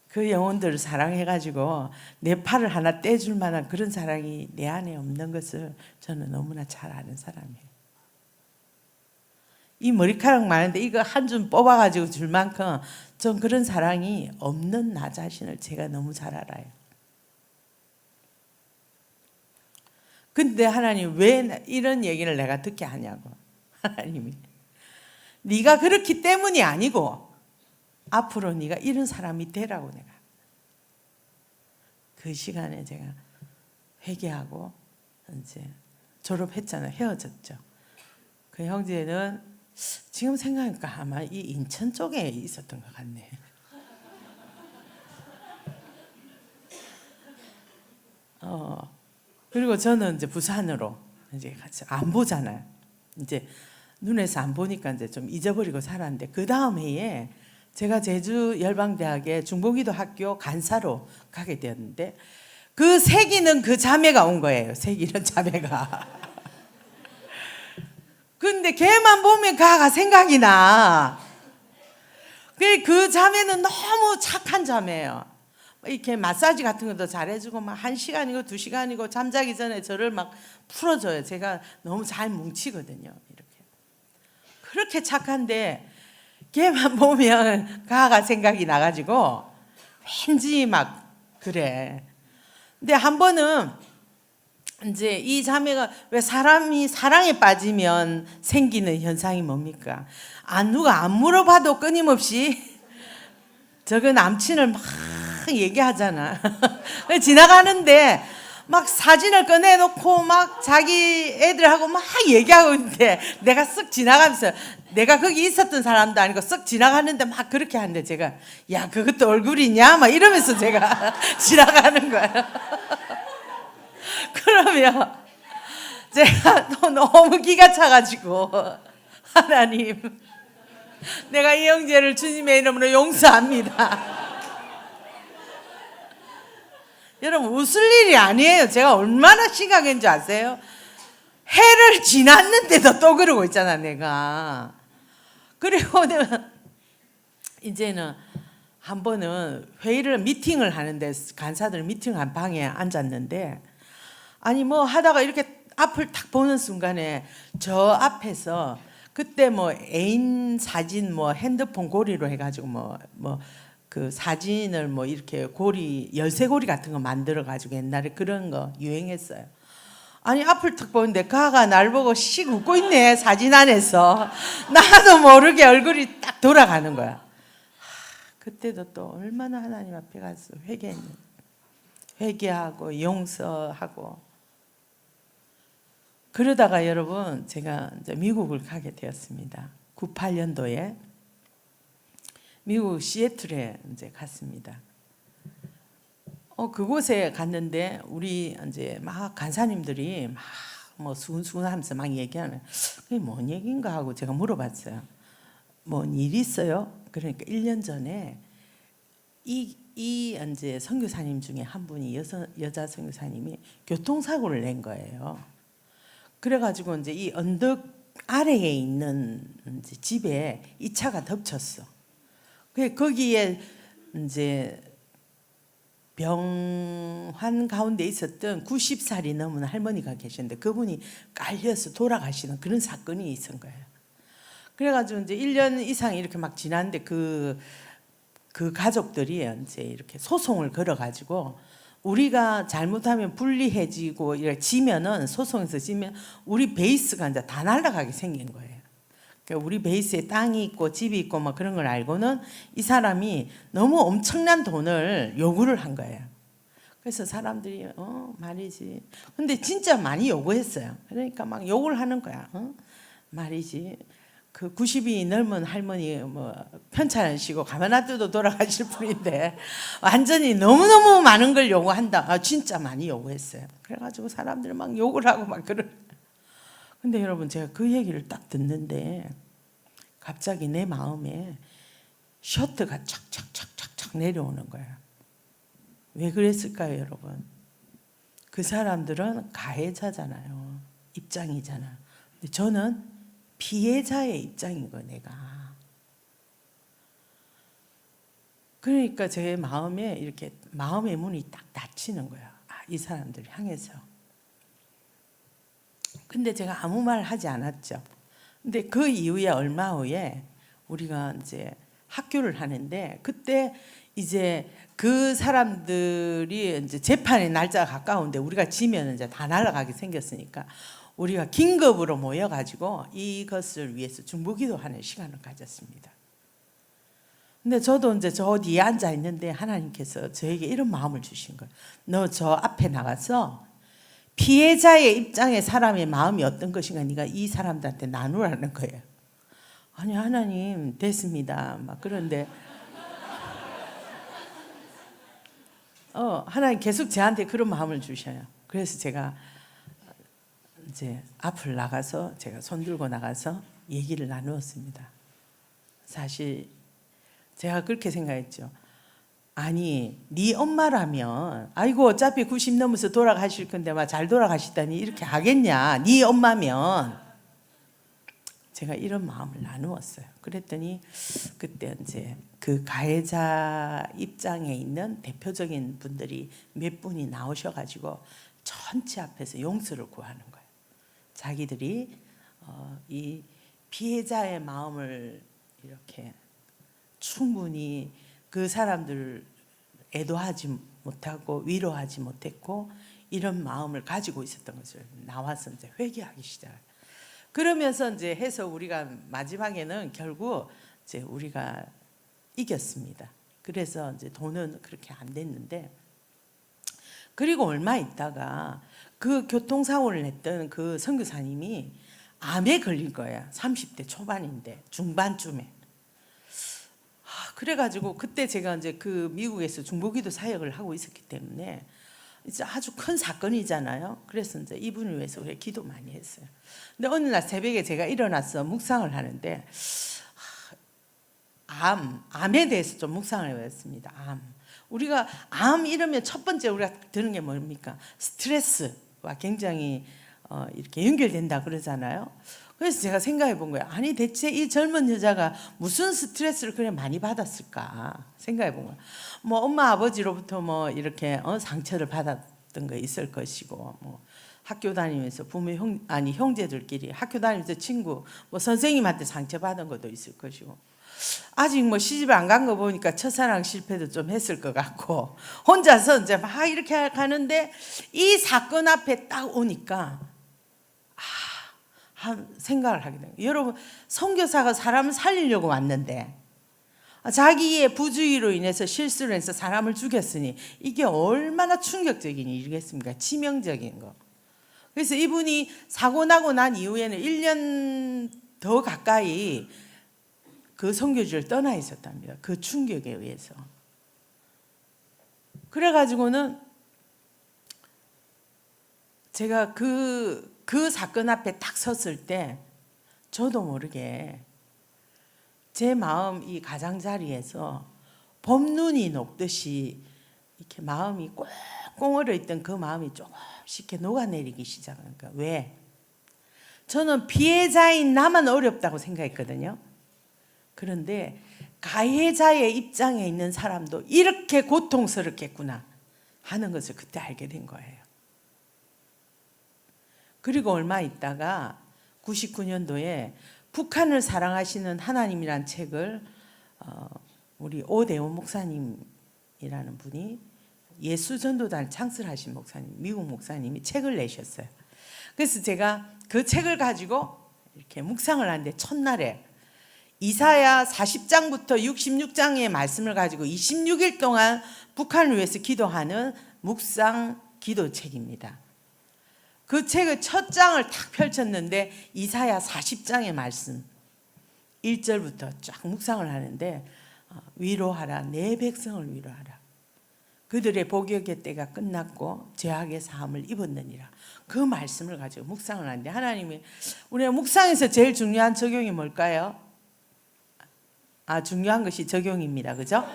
그 영혼들을 사랑해가지고 내 팔을 하나 떼줄 만한 그런 사랑이 내 안에 없는 것을 저는 너무나 잘 아는 사람이에요. 이 머리카락 많은데 이거 한 줌 뽑아가지고 줄 만큼 전 그런 사랑이 없는 나 자신을 제가 너무 잘 알아요. 근데 하나님, 왜 이런 얘기를 내가 듣게 하냐고. 하나님이 네가 그렇기 때문이 아니고 앞으로 네가 이런 사람이 되라고. 내가 그 시간에 제가 회개하고 이제 졸업했잖아요. 헤어졌죠. 그 형제는 지금 생각하니까 아마 이 인천 쪽에 있었던 것 같네. 그리고 저는 이제 부산으로 이제 같이 안 보잖아요. 이제 눈에서 안 보니까 이제 좀 잊어버리고 살았는데 그 다음 해에 제가 제주 열방대학의 중보기도 학교 간사로 가게 되었는데 그 새기는 그 자매가 온 거예요. 새기는 자매가. 근데 걔만 보면 가가 생각이 나. 그 자매는 너무 착한 자매예요. 이렇게 마사지 같은 것도 잘해주고 막 1시간이고 2시간이고 잠자기 전에 저를 막 풀어줘요. 제가 너무 잘 뭉치거든요. 이렇게 그렇게 착한데 걔만 보면 가가 생각이 나가지고 왠지 막 그래. 근데 한 번은 이제 이 자매가 왜 사람이 사랑에 빠지면 생기는 현상이 뭡니까? 누가 안 물어봐도 끊임없이 저거 남친을 막 얘기하잖아. 지나가는데 막 사진을 꺼내놓고 막 자기 애들하고 막 얘기하고 있는데 내가 쓱 지나가면서 내가 거기 있었던 사람도 아니고 쓱 지나가는데 막 그렇게 하는데 제가 야 그것도 얼굴이냐? 막 이러면서 제가 지나가는 거예요. 그러면 제가 또 너무 기가 차가지고 하나님 내가 이 형제를 주님의 이름으로 용서합니다. 여러분 웃을 일이 아니에요. 제가 얼마나 심각한 줄 아세요? 해를 지났는데도 또 그러고 있잖아 내가. 그리고 내가 이제는 한 번은 미팅을 하는데 간사들 미팅한 방에 앉았는데 아니 뭐 하다가 이렇게 앞을 딱 보는 순간에 저 앞에서 그때 뭐 애인 사진 뭐 핸드폰 고리로 해가지고 뭐 그 사진을 뭐 이렇게 고리 열쇠고리 같은 거 만들어 가지고 옛날에 그런 거 유행했어요. 아니 앞을 딱 보는데 가가 날 보고 씩 웃고 있네 사진 안에서. 나도 모르게 얼굴이 딱 돌아가는 거야. 그때도 또 얼마나 하나님 앞에 가서 회개하고 용서하고 그러다가 여러분 제가 이제 미국을 가게 되었습니다. 98년도에 미국 시애틀에 이제 갔습니다. 그곳에 갔는데 우리 이제 막 간사님들이 막 뭐 수근수근하면서 막 얘기하는 그게 뭔 얘기인가 하고 제가 물어봤어요. 뭔 일 있어요? 그러니까 1년 전에 이 이제 선교사님 중에 한 분이 여자 선교사님이 교통사고를 낸 거예요. 그래가지고 이제 이 언덕 아래에 있는 이제 집에 이 차가 덮쳤어. 거기에 이제 병환 가운데 있었던 90살이 넘은 할머니가 계셨는데 그분이 깔려서 돌아가시는 그런 사건이 있은 거예요. 그래가지고 이제 1년 이상 이렇게 막 지났는데 그 가족들이 이제 이렇게 소송을 걸어가지고 우리가 잘못하면 불리해지고 이렇게 지면은 소송에서 지면 우리 베이스가 이제 다 날아가게 생긴 거예요. 그러니까 우리 베이스에 땅이 있고 집이 있고 막 그런 걸 알고는 이 사람이 너무 엄청난 돈을 요구를 한 거예요. 그래서 사람들이 말이지. 근데 진짜 많이 요구했어요. 그러니까 막 욕을 하는 거야. 말이지. 그 90이 넘은 할머니 뭐 편찮으시고 가만 놔둬도 돌아가실 분인데 완전히 너무너무 많은 걸 요구한다. 진짜 많이 요구했어요. 그래가지고 사람들이 막 욕을 하고 막 그런. 근데 여러분 제가 그 얘기를 딱 듣는데 갑자기 내 마음에 셔트가 착착착착착 내려오는 거예요. 왜 그랬을까요, 여러분? 그 사람들은 가해자잖아요. 입장이잖아. 근데 저는 피해자의 입장인 거 내가. 그러니까 제 마음에 이렇게 마음의 문이 딱 닫히는 거야. 이 사람들 향해서. 근데 제가 아무 말 하지 않았죠. 근데 그 이후에 얼마 후에 우리가 이제 학교를 하는데 그때 이제 그 사람들이 이제 재판의 날짜가 가까운데 우리가 지면 이제 다 날아가게 생겼으니까 우리가 긴급으로 모여가지고 이것을 위해서 중보기도하는 시간을 가졌습니다. 근데 저도 이제 저 뒤에 앉아 있는데 하나님께서 저에게 이런 마음을 주신 거예요. 너 저 앞에 나가서 피해자의 입장의 사람의 마음이 어떤 것인가 네가 이 사람들한테 나누라는 거예요. 아니 하나님 됐습니다. 막 그런데 하나님 계속 저한테 그런 마음을 주셔요. 그래서 제가 이제 앞을 나가서 제가 손 들고 나가서 얘기를 나누었습니다. 사실 제가 그렇게 생각했죠. 아니 네 엄마라면 아이고 어차피 90 넘어서 돌아가실 건데 막 잘 돌아가시다니 이렇게 하겠냐. 네 엄마면. 제가 이런 마음을 나누었어요. 그랬더니 그때 이제 그 가해자 입장에 있는 대표적인 분들이 몇 분이 나오셔가지고 전체 앞에서 용서를 구하는 거예요. 자기들이 이 피해자의 마음을 이렇게 충분히 그 사람들 애도하지 못하고 위로하지 못했고 이런 마음을 가지고 있었던 것을 나와서 이제 회개하기 시작해요. 그러면서 이제 해서 우리가 마지막에는 결국 이제 우리가 이겼습니다. 그래서 이제 돈은 그렇게 안 됐는데, 그리고 얼마 있다가 그 교통사고를 냈던 그 선교사님이 암에 걸린 거야. 30대 초반인데 중반쯤에. 그래가지고 그때 제가 이제 그 미국에서 중보기도 사역을 하고 있었기 때문에 이제 아주 큰 사건이잖아요. 그래서 이제 이분을 위해서 우리가 기도 많이 했어요. 근데 어느 날 새벽에 제가 일어나서 묵상을 하는데 암에 대해서 좀 묵상을 해봤습니다. 우리가 암 이러면 첫 번째 우리가 드는 게 뭡니까? 스트레스와 굉장히 이렇게 연결된다 그러잖아요. 그래서 제가 생각해 본 거예요. 아니 대체 이 젊은 여자가 무슨 스트레스를 그래 많이 받았을까 생각해 본 거예요. 뭐 엄마 아버지로부터 뭐 이렇게 상처를 받았던 거 있을 것이고, 뭐 학교 다니면서 부모 형제들끼리 학교 다니면서 친구 뭐 선생님한테 상처받은 것도 있을 것이고, 아직 뭐 시집 안 간 거 보니까 첫사랑 실패도 좀 했을 것 같고, 혼자서 이제 막 이렇게 가는데 이 사건 앞에 딱 오니까 한 생각을 하게 된 거예요. 여러분, 선교사가 사람을 살리려고 왔는데 자기의 부주의로 인해서 실수를 해서 사람을 죽였으니 이게 얼마나 충격적인 일이겠습니까? 치명적인 거. 그래서 이분이 사고 나고 난 이후에는 1년 더 가까이 그 선교지를 떠나 있었답니다. 그 충격에 의해서. 그래가지고는 제가 그 사건 앞에 딱 섰을 때 저도 모르게 제 마음 이 가장자리에서 봄눈이 녹듯이 이렇게 마음이 꽁꽁 얼어있던 그 마음이 조금씩 이렇게 녹아내리기 시작하니까. 왜? 저는 피해자인 나만 어렵다고 생각했거든요. 그런데 가해자의 입장에 있는 사람도 이렇게 고통스럽겠구나 하는 것을 그때 알게 된 거예요. 그리고 얼마 있다가 99년도에 북한을 사랑하시는 하나님이란 책을 우리 오대원 목사님이라는 분이, 예수전도단 창설하신 목사님, 미국 목사님이 책을 내셨어요. 그래서 제가 그 책을 가지고 이렇게 묵상을 하는데 첫날에 이사야 40장부터 66장의 말씀을 가지고 26일 동안 북한을 위해서 기도하는 묵상 기도책입니다. 그 책의 첫 장을 탁 펼쳤는데 이사야 40장의 말씀 1절부터 쫙 묵상을 하는데, 위로하라, 내 백성을 위로하라. 그들의 복역의 때가 끝났고 죄악의 사함을 입었느니라. 그 말씀을 가지고 묵상을 하는데, 하나님이 우리가 묵상에서 제일 중요한 적용이 뭘까요? 중요한 것이 적용입니다. 그죠?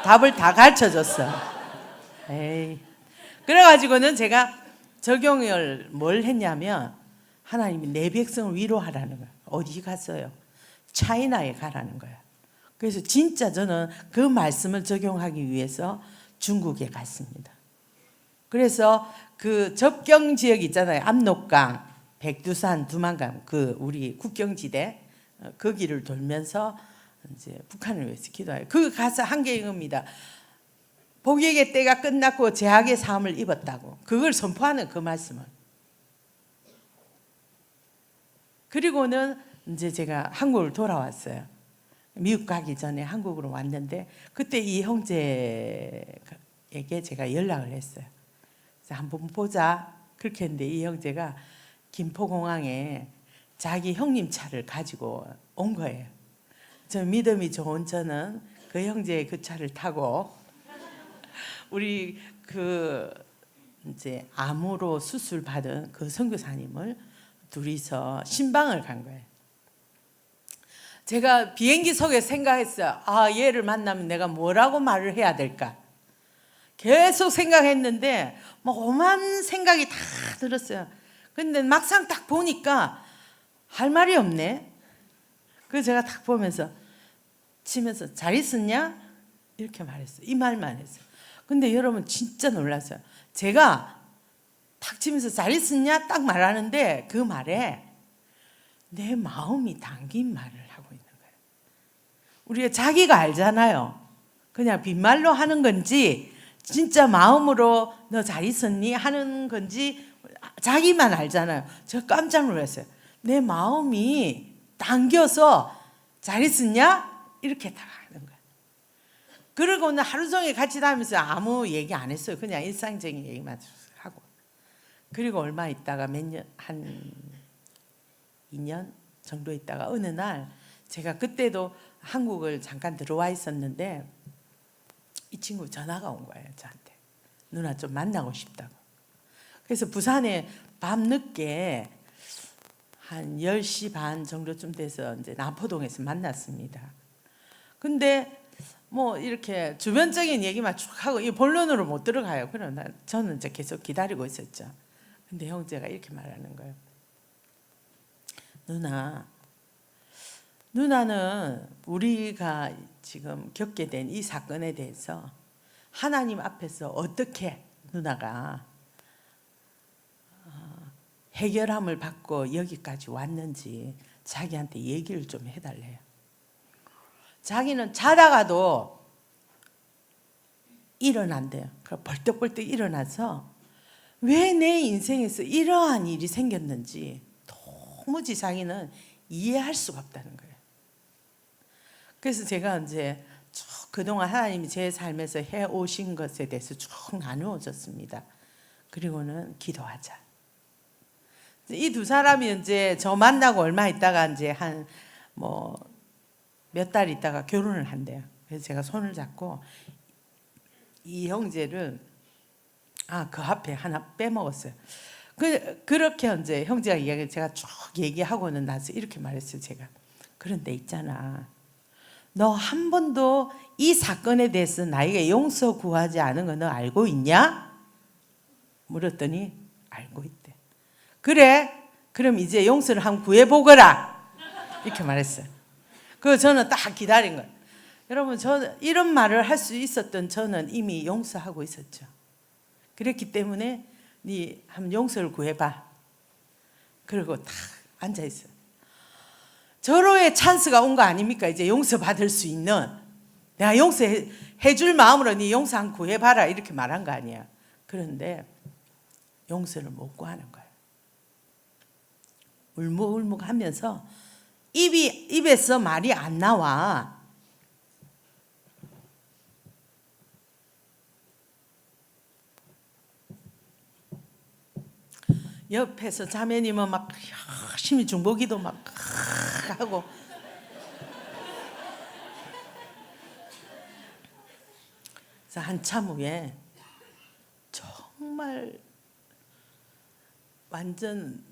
답을 다 가르쳐줬어. 에이. 그래가지고는 제가 적용을 뭘 했냐면, 하나님이 내 백성을 위로하라는 거야. 어디 갔어요? 차이나에 가라는 거야. 그래서 진짜 저는 그 말씀을 적용하기 위해서 중국에 갔습니다. 그래서 그 접경 지역 있잖아요. 압록강, 백두산, 두만강, 그 우리 국경지대 거기를 돌면서 이제 북한을 위해서 기도해요. 그 가서 한 게 이겁니다. 복역의 때가 끝났고 죄악의 사함을 입었다고. 그걸 선포하는 그 말씀을. 그리고는 이제 제가 한국을 돌아왔어요. 미국 가기 전에 한국으로 왔는데, 그때 이 형제에게 제가 연락을 했어요. 그래서 한번 보자 그렇게 했는데, 이 형제가 김포공항에 자기 형님 차를 가지고 온 거예요. 저 믿음이 좋은 저는 그 형제의 그 차를 타고 우리 그 이제 암으로 수술 받은 그 선교사님을 둘이서 신방을 간 거예요. 제가 비행기 속에 생각했어요. 얘를 만나면 내가 뭐라고 말을 해야 될까? 계속 생각했는데 뭐 오만 생각이 다 들었어요. 근데 막상 딱 보니까 할 말이 없네. 그래서 제가 딱 보면서 치면서 잘 있었냐? 이렇게 말했어요. 이 말만 했어요. 근데 여러분 진짜 놀랐어요. 제가 탁 치면서 잘 있었냐? 딱 말하는데 그 말에 내 마음이 담긴 말을 하고 있는 거예요. 우리가 자기가 알잖아요. 그냥 빈말로 하는 건지 진짜 마음으로 너 잘 있었니? 하는 건지 자기만 알잖아요. 제가 깜짝 놀랐어요. 내 마음이 당겨서 잘 있었냐? 이렇게 다 하는 거예요. 그러고는 하루 종일 같이 다니면서 아무 얘기 안 했어요. 그냥 일상적인 얘기만 하고. 그리고 얼마 있다가 한 2년 정도 있다가 어느 날 제가 그때도 한국을 잠깐 들어와 있었는데 이 친구 전화가 온 거예요. 저한테. 누나 좀 만나고 싶다고. 그래서 부산에 밤늦게 한 10시 반 정도쯤 돼서 이제 남포동에서 만났습니다. 근데 뭐 이렇게 주변적인 얘기만 쭉 하고 이 본론으로 못 들어가요. 그러나 저는 이제 계속 기다리고 있었죠. 근데 형제가 이렇게 말하는 거예요. 누나는 우리가 지금 겪게 된 이 사건에 대해서 하나님 앞에서 어떻게 누나가 해결함을 받고 여기까지 왔는지 자기한테 얘기를 좀 해달래요. 자기는 자다가도 일어난대요. 벌떡벌떡 일어나서 왜 내 인생에서 이러한 일이 생겼는지 도무지 자기는 이해할 수가 없다는 거예요. 그래서 제가 이제 쭉 그동안 하나님이 제 삶에서 해오신 것에 대해서 쭉 나누어 줬습니다. 그리고는 기도하자. 이 두 사람이 이제 저 만나고 얼마 있다가 이제 한 뭐 몇 달 있다가 결혼을 한대요. 그래서 제가 손을 잡고 이 형제를 그 앞에 하나 빼먹었어요. 그렇게 이제 형제가 이야기 제가 쭉 얘기하고는 나서 이렇게 말했어요. 제가 그런데 있잖아. 너 한 번도 이 사건에 대해서 나에게 용서 구하지 않은 거 너 알고 있냐? 물었더니 알고 있대. 그래? 그럼 이제 용서를 한번 구해보거라. 이렇게 말했어요. 그래서 저는 딱 기다린 거예요. 여러분, 저 이런 말을 할 수 있었던 저는 이미 용서하고 있었죠. 그랬기 때문에 네 한번 용서를 구해봐. 그리고 딱 앉아있어요. 절호의 찬스가 온 거 아닙니까? 이제 용서받을 수 있는. 내가 용서해 줄 마음으로 네 용서 한번 구해봐라. 이렇게 말한 거 아니야. 그런데 용서를 못 구하는 거예요. 울먹울먹 하면서 입에서 말이 안 나와. 옆에서 자매님은 막 열심히 중보기도 막 하고 그래서 한참 후에 정말 완전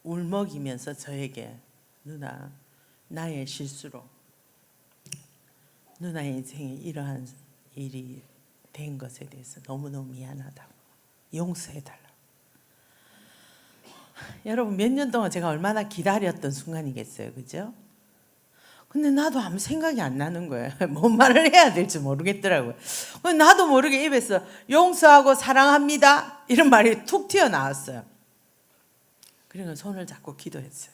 울먹이면서 저에게 누나 나의 실수로 누나의 인생에 이러한 일이 된 것에 대해서 너무너무 미안하다고 용서해달라고. 여러분 몇 년 동안 제가 얼마나 기다렸던 순간이겠어요. 그죠? 근데 나도 아무 생각이 안 나는 거예요. 뭔 말을 해야 될지 모르겠더라고요. 나도 모르게 입에서 용서하고 사랑합니다 이런 말이 툭 튀어나왔어요. 그리고 손을 잡고 기도했어요.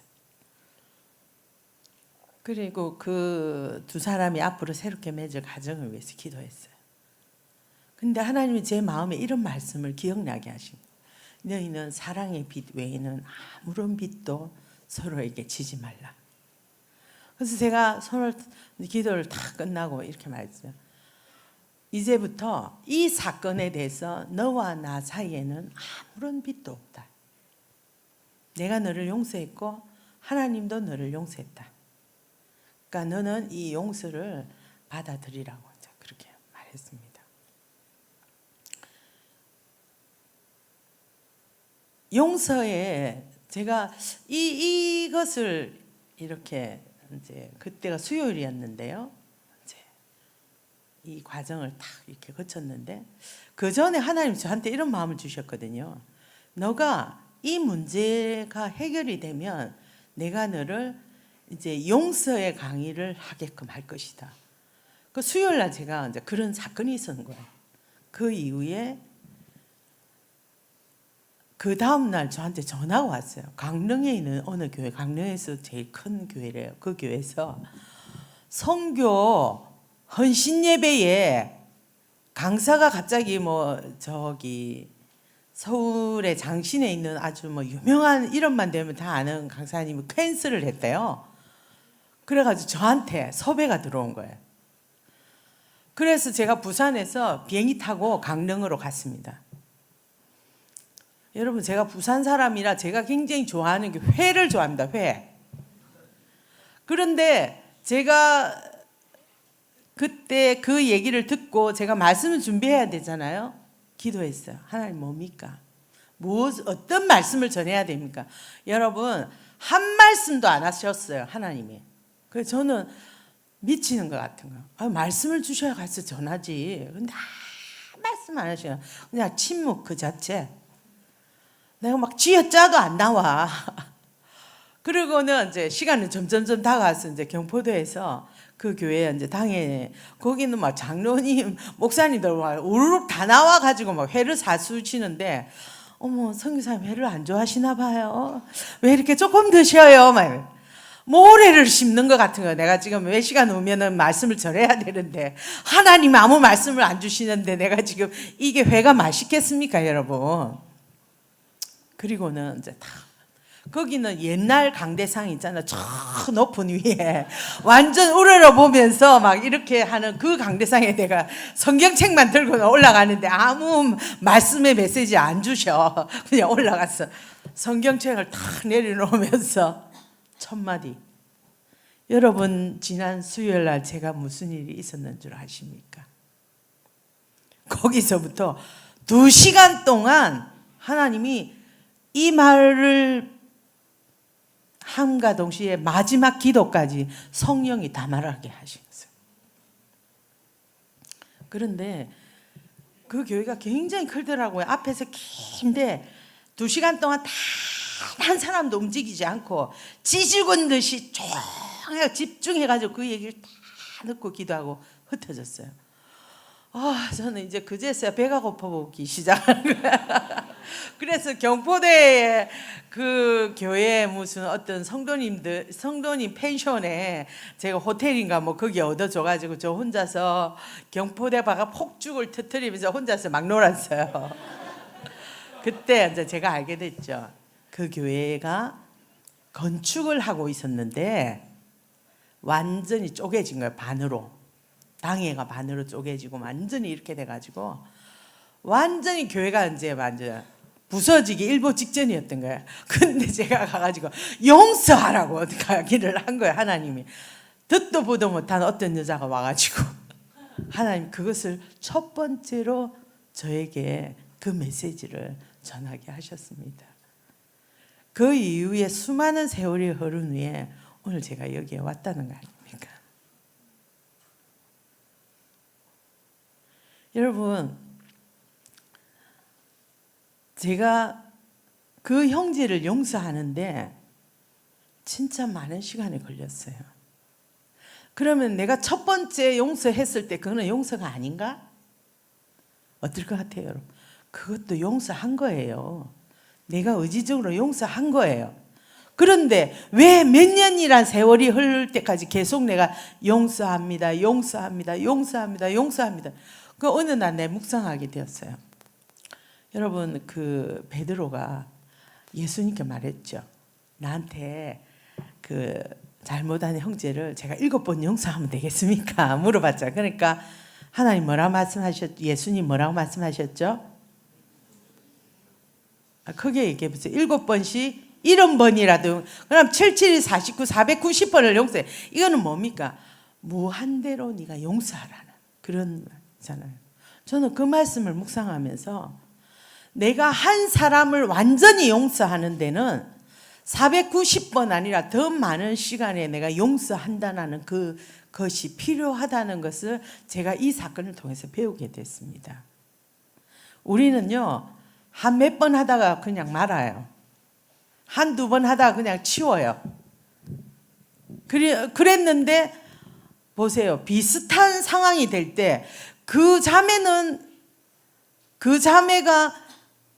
그리고 그 두 사람이 앞으로 새롭게 맺을 가정을 위해서 기도했어요. 근데 하나님이 제 마음에 이런 말씀을 기억나게 하신 거예요. 너희는 사랑의 빛 외에는 아무런 빛도 서로에게 지지 말라. 그래서 제가 기도를 다 끝나고 이렇게 말했어요. 이제부터 이 사건에 대해서 너와 나 사이에는 아무런 빛도 없다. 내가 너를 용서했고 하나님도 너를 용서했다. 그러니까 너는 이 용서를 받아들이라고 그렇게 말했습니다. 용서에 제가 이것을 이렇게 이제 그때가 수요일이었는데요. 이제 이 과정을 딱 이렇게 거쳤는데 그 전에 하나님 저한테 이런 마음을 주셨거든요. 너가 이 문제가 해결이 되면 내가 너를 이제 용서의 강의를 하게끔 할 것이다. 그 수요일 날 제가 이제 그런 사건이 있었는 거예요. 그 이후에 그 다음 날 저한테 전화가 왔어요. 강릉에 있는 어느 교회, 강릉에서 제일 큰 교회래요. 그 교회에서 선교 헌신 예배에 강사가 갑자기 뭐 저기 서울의 장신에 있는 아주 뭐 유명한 이름만 되면 다 아는 강사님이 캔슬을 했대요. 그래가지고 저한테 섭외가 들어온 거예요. 그래서 제가 부산에서 비행기 타고 강릉으로 갔습니다. 여러분, 제가 부산 사람이라 제가 굉장히 좋아하는 게 회를 좋아합니다. 회. 그런데 제가 그때 그 얘기를 듣고 제가 말씀을 준비해야 되잖아요. 기도했어요. 하나님 뭡니까? 어떤 말씀을 전해야 됩니까? 여러분, 한 말씀도 안 하셨어요. 하나님이. 그래서 저는 미치는 것 같은 거예요. 아, 말씀을 주셔야 가서 전하지. 근데 말씀 안 하시나. 그냥 침묵 그 자체. 내가 막 쥐어짜도 안 나와. 그리고는 이제 시간은 점점점 다가와서 이제 경포도에서 그 교회에 이제 당에 거기는 막 장로님, 목사님들 막 우르륵 다 나와가지고 막 회를 사수치는데, 어머, 선교사님 회를 안 좋아하시나 봐요. 왜 이렇게 조금 드셔요? 막 모래를 씹는 것 같은 거. 내가 지금 몇 시간 오면은 말씀을 전해야 되는데 하나님 아무 말씀을 안 주시는데 내가 지금 이게 회가 맛있겠습니까, 여러분? 그리고는 이제 다 거기는 옛날 강대상 있잖아. 저 높은 위에 완전 우러러보면서 막 이렇게 하는 그 강대상에 내가 성경책만 들고 올라가는데 아무 말씀의 메시지 안 주셔. 그냥 올라가서 성경책을 탁 내려놓으면서 첫 마디. 여러분, 지난 수요일 날 제가 무슨 일이 있었는 줄 아십니까? 거기서부터 2시간 동안 하나님이 이 말을 함과 동시에 마지막 기도까지 성령이 다 말하게 하셨어요. 그런데 그 교회가 굉장히 크더라고요. 앞에서 긴데 2시간 동안 다 한 사람도 움직이지 않고 찌죽은 듯이 쫑 집중해가지고 그 얘기를 다 듣고 기도하고 흩어졌어요. 아, 저는 이제 그제서야 배가 고파보기 시작한 거야. 그래서 경포대에 그 교회 무슨 어떤 성도님 펜션에 제가 호텔인가 뭐 거기 얻어줘가지고 저 혼자서 경포대 바가 폭죽을 터뜨리면서 혼자서 막 놀았어요. 그때 이제 제가 알게 됐죠. 그 교회가 건축을 하고 있었는데 완전히 쪼개진 거예요. 반으로. 당회가 반으로 쪼개지고 완전히 이렇게 돼가지고 완전히 교회가 이제 완전 부서지기 일보 직전이었던 거예요. 근데 제가 가가지고 용서하라고 가기를 한 거예요. 하나님이. 듣도 보도 못한 어떤 여자가 와가지고 하나님 그것을 첫 번째로 저에게 그 메시지를 전하게 하셨습니다. 그 이후에 수많은 세월이 흐른 후에 오늘 제가 여기에 왔다는 거 아닙니까? 여러분, 제가 그 형제를 용서하는데 진짜 많은 시간이 걸렸어요. 그러면 내가 첫 번째 용서했을 때 그거는 용서가 아닌가? 어떨 것 같아요, 여러분? 그것도 용서한 거예요. 내가 의지적으로 용서한 거예요. 그런데 왜 몇 년이란 세월이 흐를 때까지 계속 내가 용서합니다, 용서합니다, 용서합니다, 용서합니다. 그 어느 날 내 묵상하게 되었어요. 여러분, 그 베드로가 예수님께 말했죠. 나한테 그 잘못한 형제를 제가 7번 용서하면 되겠습니까? 물어봤죠. 그러니까 하나님 뭐라고 말씀하셨죠? 예수님 뭐라고 말씀하셨죠? 크게 얘기해 보세요. 7번씩 70번이라도. 그럼 77, 49, 490번을 용서해. 이거는 뭡니까? 무한대로 네가 용서하라는 그런 말이잖아요. 저는 그 말씀을 묵상하면서 내가 한 사람을 완전히 용서하는 데는 490번 아니라 더 많은 시간에 내가 용서한다는 그것이 필요하다는 것을 제가 이 사건을 통해서 배우게 됐습니다. 우리는요, 한 몇 번 하다가 그냥 말아요. 한두 번 하다가 그냥 치워요. 그랬는데 보세요. 비슷한 상황이 될 때 그 자매가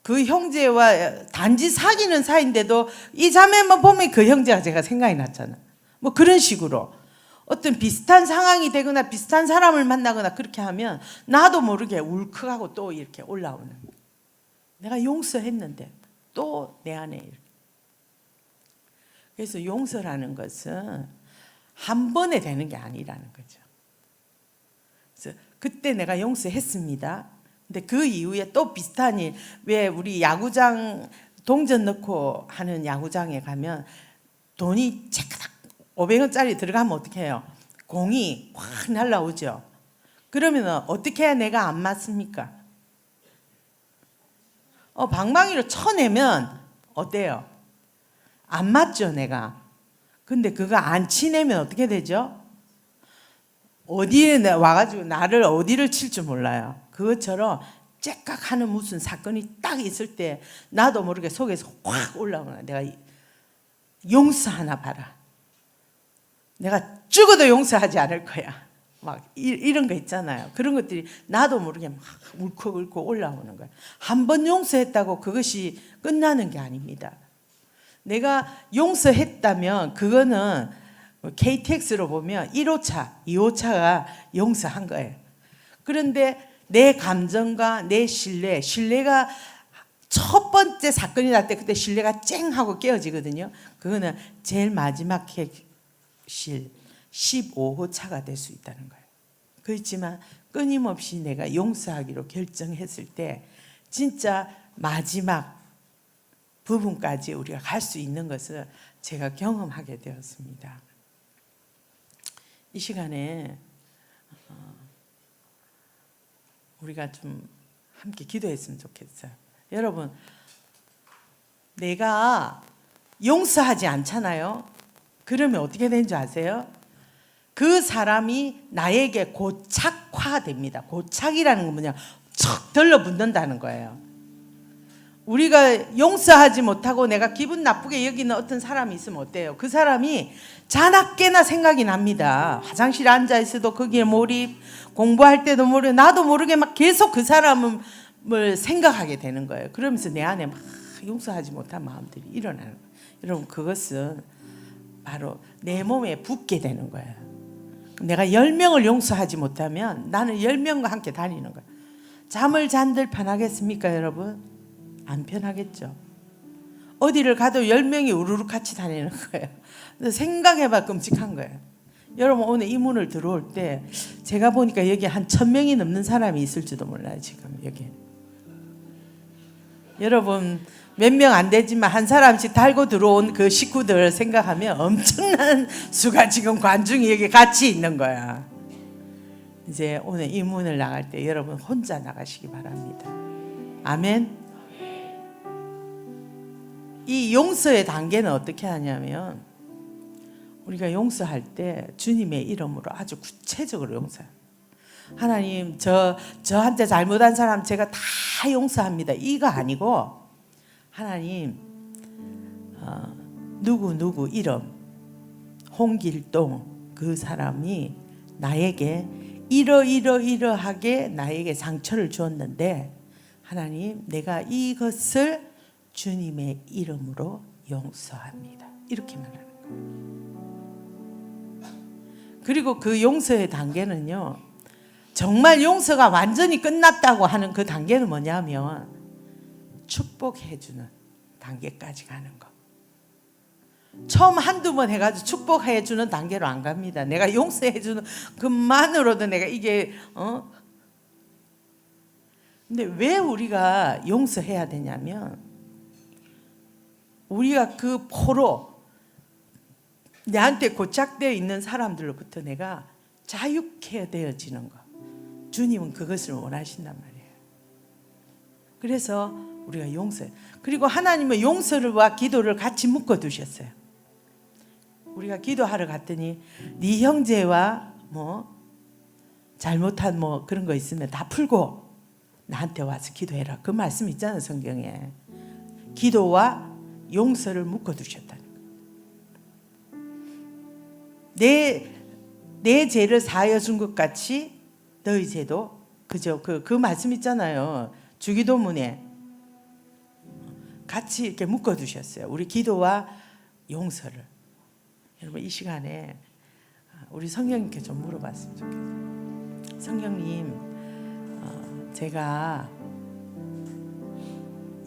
그 형제와 단지 사귀는 사이인데도 이 자매만 보면 그 형제가 제가 생각이 났잖아. 뭐 그런 식으로 어떤 비슷한 상황이 되거나 비슷한 사람을 만나거나 그렇게 하면 나도 모르게 울컥하고 또 이렇게 올라오는, 내가 용서했는데 또 내 안에 이렇게. 그래서 용서라는 것은 한 번에 되는 게 아니라는 거죠. 그래서 그때 내가 용서했습니다. 근데 그 이후에 또 비슷한 일, 왜 우리 야구장 동전 넣고 하는 야구장에 가면 돈이 체크닥 500원짜리 들어가면 어떻게 해요? 공이 확 날라오죠. 그러면 어떻게 해야 내가 안 맞습니까? 방망이로 쳐내면 어때요? 안 맞죠, 내가. 근데 그거 안 치내면 어떻게 되죠? 어디에 와가지고 나를 어디를 칠 줄 몰라요. 그것처럼 째깍 하는 무슨 사건이 딱 있을 때 나도 모르게 속에서 확 올라오나, 내가 용서하나 봐라. 내가 죽어도 용서하지 않을 거야. 막 이런 거 있잖아요. 그런 것들이 나도 모르게 막 울컥울컥 올라오는 거야. 한 번 용서했다고 그것이 끝나는 게 아닙니다. 내가 용서했다면 그거는 KTX로 보면 1호차, 2호차가 용서한 거예요. 그런데 내 감정과 내 신뢰가 첫 번째 사건이 날 때 그때 신뢰가 쨍 하고 깨어지거든요. 그거는 제일 마지막 객실 15호차가 될 수 있다는 거예요. 그렇지만 끊임없이 내가 용서하기로 결정했을 때 진짜 마지막 부분까지 우리가 갈 수 있는 것을 제가 경험하게 되었습니다. 이 시간에 우리가 좀 함께 기도했으면 좋겠어요. 여러분, 내가 용서하지 않잖아요. 그러면 어떻게 되는 줄 아세요? 그 사람이 나에게 고착화됩니다. 고착이라는 건 뭐냐? 척 들러붙는다는 거예요. 우리가 용서하지 못하고 내가 기분 나쁘게 여기는 어떤 사람이 있으면 어때요? 그 사람이 자나깨나 생각이 납니다. 화장실에 앉아 있어도 거기에 몰입, 공부할 때도 모르게 나도 모르게 막 계속 그 사람을 생각하게 되는 거예요. 그러면서 내 안에 막 용서하지 못한 마음들이 일어나는 거예요. 여러분, 그것은 바로 내 몸에 붙게 되는 거예요. 내가 10명을 용서하지 못하면 나는 10명과 함께 다니는 거예요. 잠을 잔들 편하겠습니까, 여러분? 안 편하겠죠. 어디를 가도 10명이 우르르 같이 다니는 거예요. 생각해봐 끔찍한 거예요. 여러분, 오늘 이 문을 들어올 때 제가 보니까 여기 한 1000명이 넘는 사람이 있을지도 몰라요. 지금 여기 여러분 몇 명 안 되지만 한 사람씩 달고 들어온 그 식구들 생각하면 엄청난 수가 지금 관중이 여기 같이 있는 거야. 이제 오늘 이 문을 나갈 때 여러분 혼자 나가시기 바랍니다. 아멘. 이 용서의 단계는 어떻게 하냐면 우리가 용서할 때 주님의 이름으로 아주 구체적으로 용서해요. 하나님, 저한테 잘못한 사람 제가 다 용서합니다. 이거 아니고 하나님, 누구 이름 홍길동 그 사람이 나에게 이러하게 나에게 상처를 주었는데 하나님, 내가 이것을 주님의 이름으로 용서합니다. 이렇게 말하는 거예요. 그리고 그 용서의 단계는요, 정말 용서가 완전히 끝났다고 하는 그 단계는 뭐냐면 축복해주는 단계까지 가는 거. 처음 한두 번 해가지고 축복해주는 단계로 안 갑니다. 내가 용서해주는 그만으로도 내가 이게 근데 왜 우리가 용서해야 되냐면 우리가 그 포로 내한테 고착되어 있는 사람들로부터 내가 자유케 되어지는 거. 주님은 그것을 원하신단 말이에요. 그래서 우리가 용서해. 그리고 하나님은 용서와 기도를 같이 묶어 두셨어요. 우리가 기도하러 갔더니 네 형제와 잘못한 그런 거 있으면 다 풀고 나한테 와서 기도해라. 그 말씀 있잖아요, 성경에. 기도와 용서를 묶어 두셨다는 거예요. 내 죄를 사하여 준 것 같이 너희 죄도 그죠? 그 말씀 있잖아요. 주기도문에 같이 이렇게 묶어 두셨어요. 우리 기도와 용서를. 여러분 이 시간에 우리 성령님께 좀 물어봤으면 좋겠어요. 성령님, 제가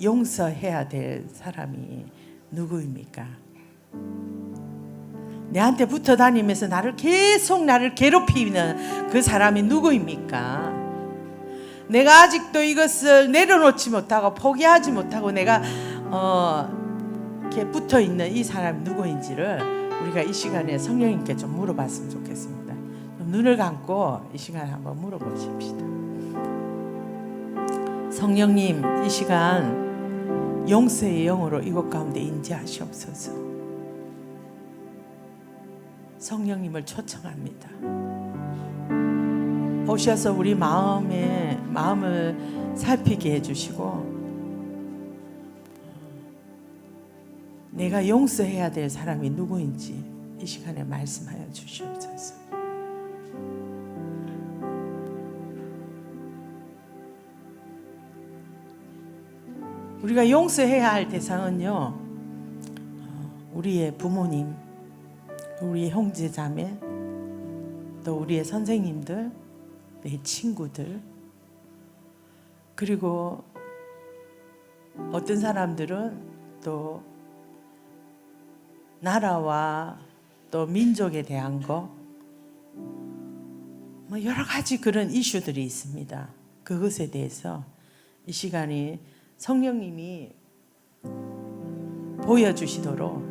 용서해야 될 사람이 누구입니까? 내한테 붙어 다니면서 계속 나를 괴롭히는 그 사람이 누구입니까? 내가 아직도 이것을 내려놓지 못하고 포기하지 못하고 내가 이렇게 붙어 있는 이 사람이 누구인지를 우리가 이 시간에 성령님께 좀 물어봤으면 좋겠습니다. 좀 눈을 감고 이 시간에 한번 물어보십시다. 성령님, 이 시간 용서의 영으로 이곳 가운데 임재하시옵소서. 성령님을 초청합니다. 오셔서 우리 마음을 살피게 해주시고 내가 용서해야 될 사람이 누구인지 이 시간에 말씀하여 주시옵소서. 우리가 용서해야 할 대상은요, 우리의 부모님, 우리의 형제 자매, 또 우리의 선생님들, 내 친구들, 그리고 어떤 사람들은 또 나라와 또 민족에 대한 거, 여러 가지 그런 이슈들이 있습니다. 그것에 대해서 이 시간이 성령님이 보여주시도록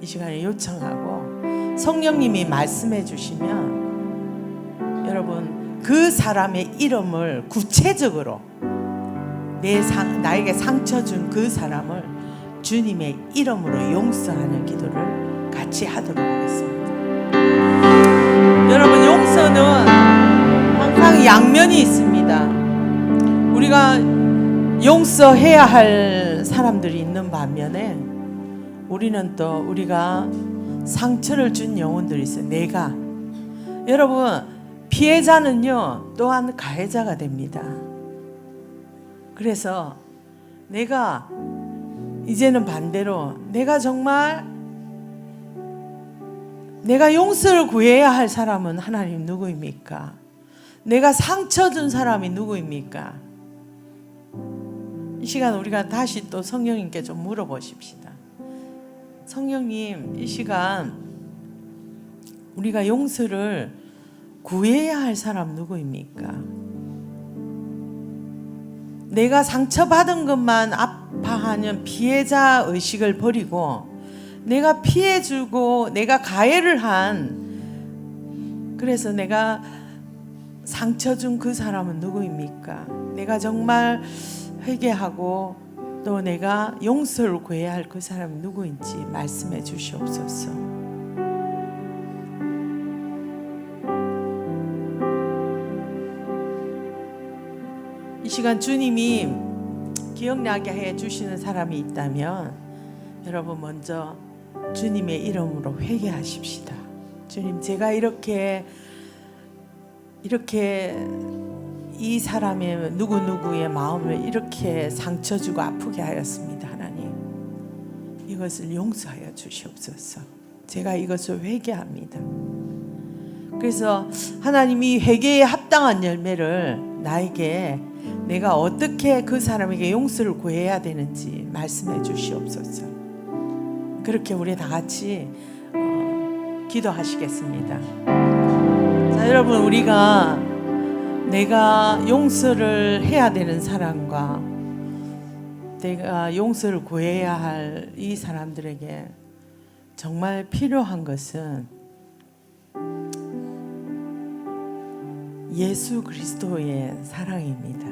이 시간에 요청하고 성령님이 말씀해 주시면 여러분 그 사람의 이름을 구체적으로 나에게 상처 준 그 사람을 주님의 이름으로 용서하는 기도를 같이 하도록 하겠습니다. 여러분 용서는 항상 양면이 있습니다. 우리가 용서해야 할 사람들이 있는 반면에 우리는 또 우리가 상처를 준 영혼들이 있어요. 여러분 피해자는요 또한 가해자가 됩니다. 그래서 내가 이제는 반대로 내가 용서를 구해야 할 사람은 하나님 누구입니까? 내가 상처 준 사람이 누구입니까? 이 시간 우리가 다시 또 성령님께 좀 물어보십시다. 성령님, 이 시간 우리가 용서를 구해야 할 사람 누구입니까? 내가 상처받은 것만 아파하는 피해자 의식을 버리고 내가 피해주고 내가 가해를 그래서 내가 상처 준 그 사람은 누구입니까? 내가 정말 회개하고 또 내가 용서를 구해야 할 그 사람이 누구인지 말씀해 주시옵소서. 이 시간 주님이 기억나게 해 주시는 사람이 있다면 여러분 먼저 주님의 이름으로 회개하십시다. 주님, 제가 이렇게 이 사람의 누구누구의 마음을 이렇게 상처 주고 아프게 하였습니다. 하나님, 이것을 용서하여 주시옵소서. 제가 이것을 회개합니다. 그래서 하나님이 회개에 합당한 열매를 나에게 내가 어떻게 그 사람에게 용서를 구해야 되는지 말씀해 주시옵소서. 그렇게 우리 다 같이 기도하시겠습니다. 자, 여러분, 우리가 내가 용서를 해야 되는 사람과 내가 용서를 구해야 할 이 사람들에게 정말 필요한 것은 예수 그리스도의 사랑입니다.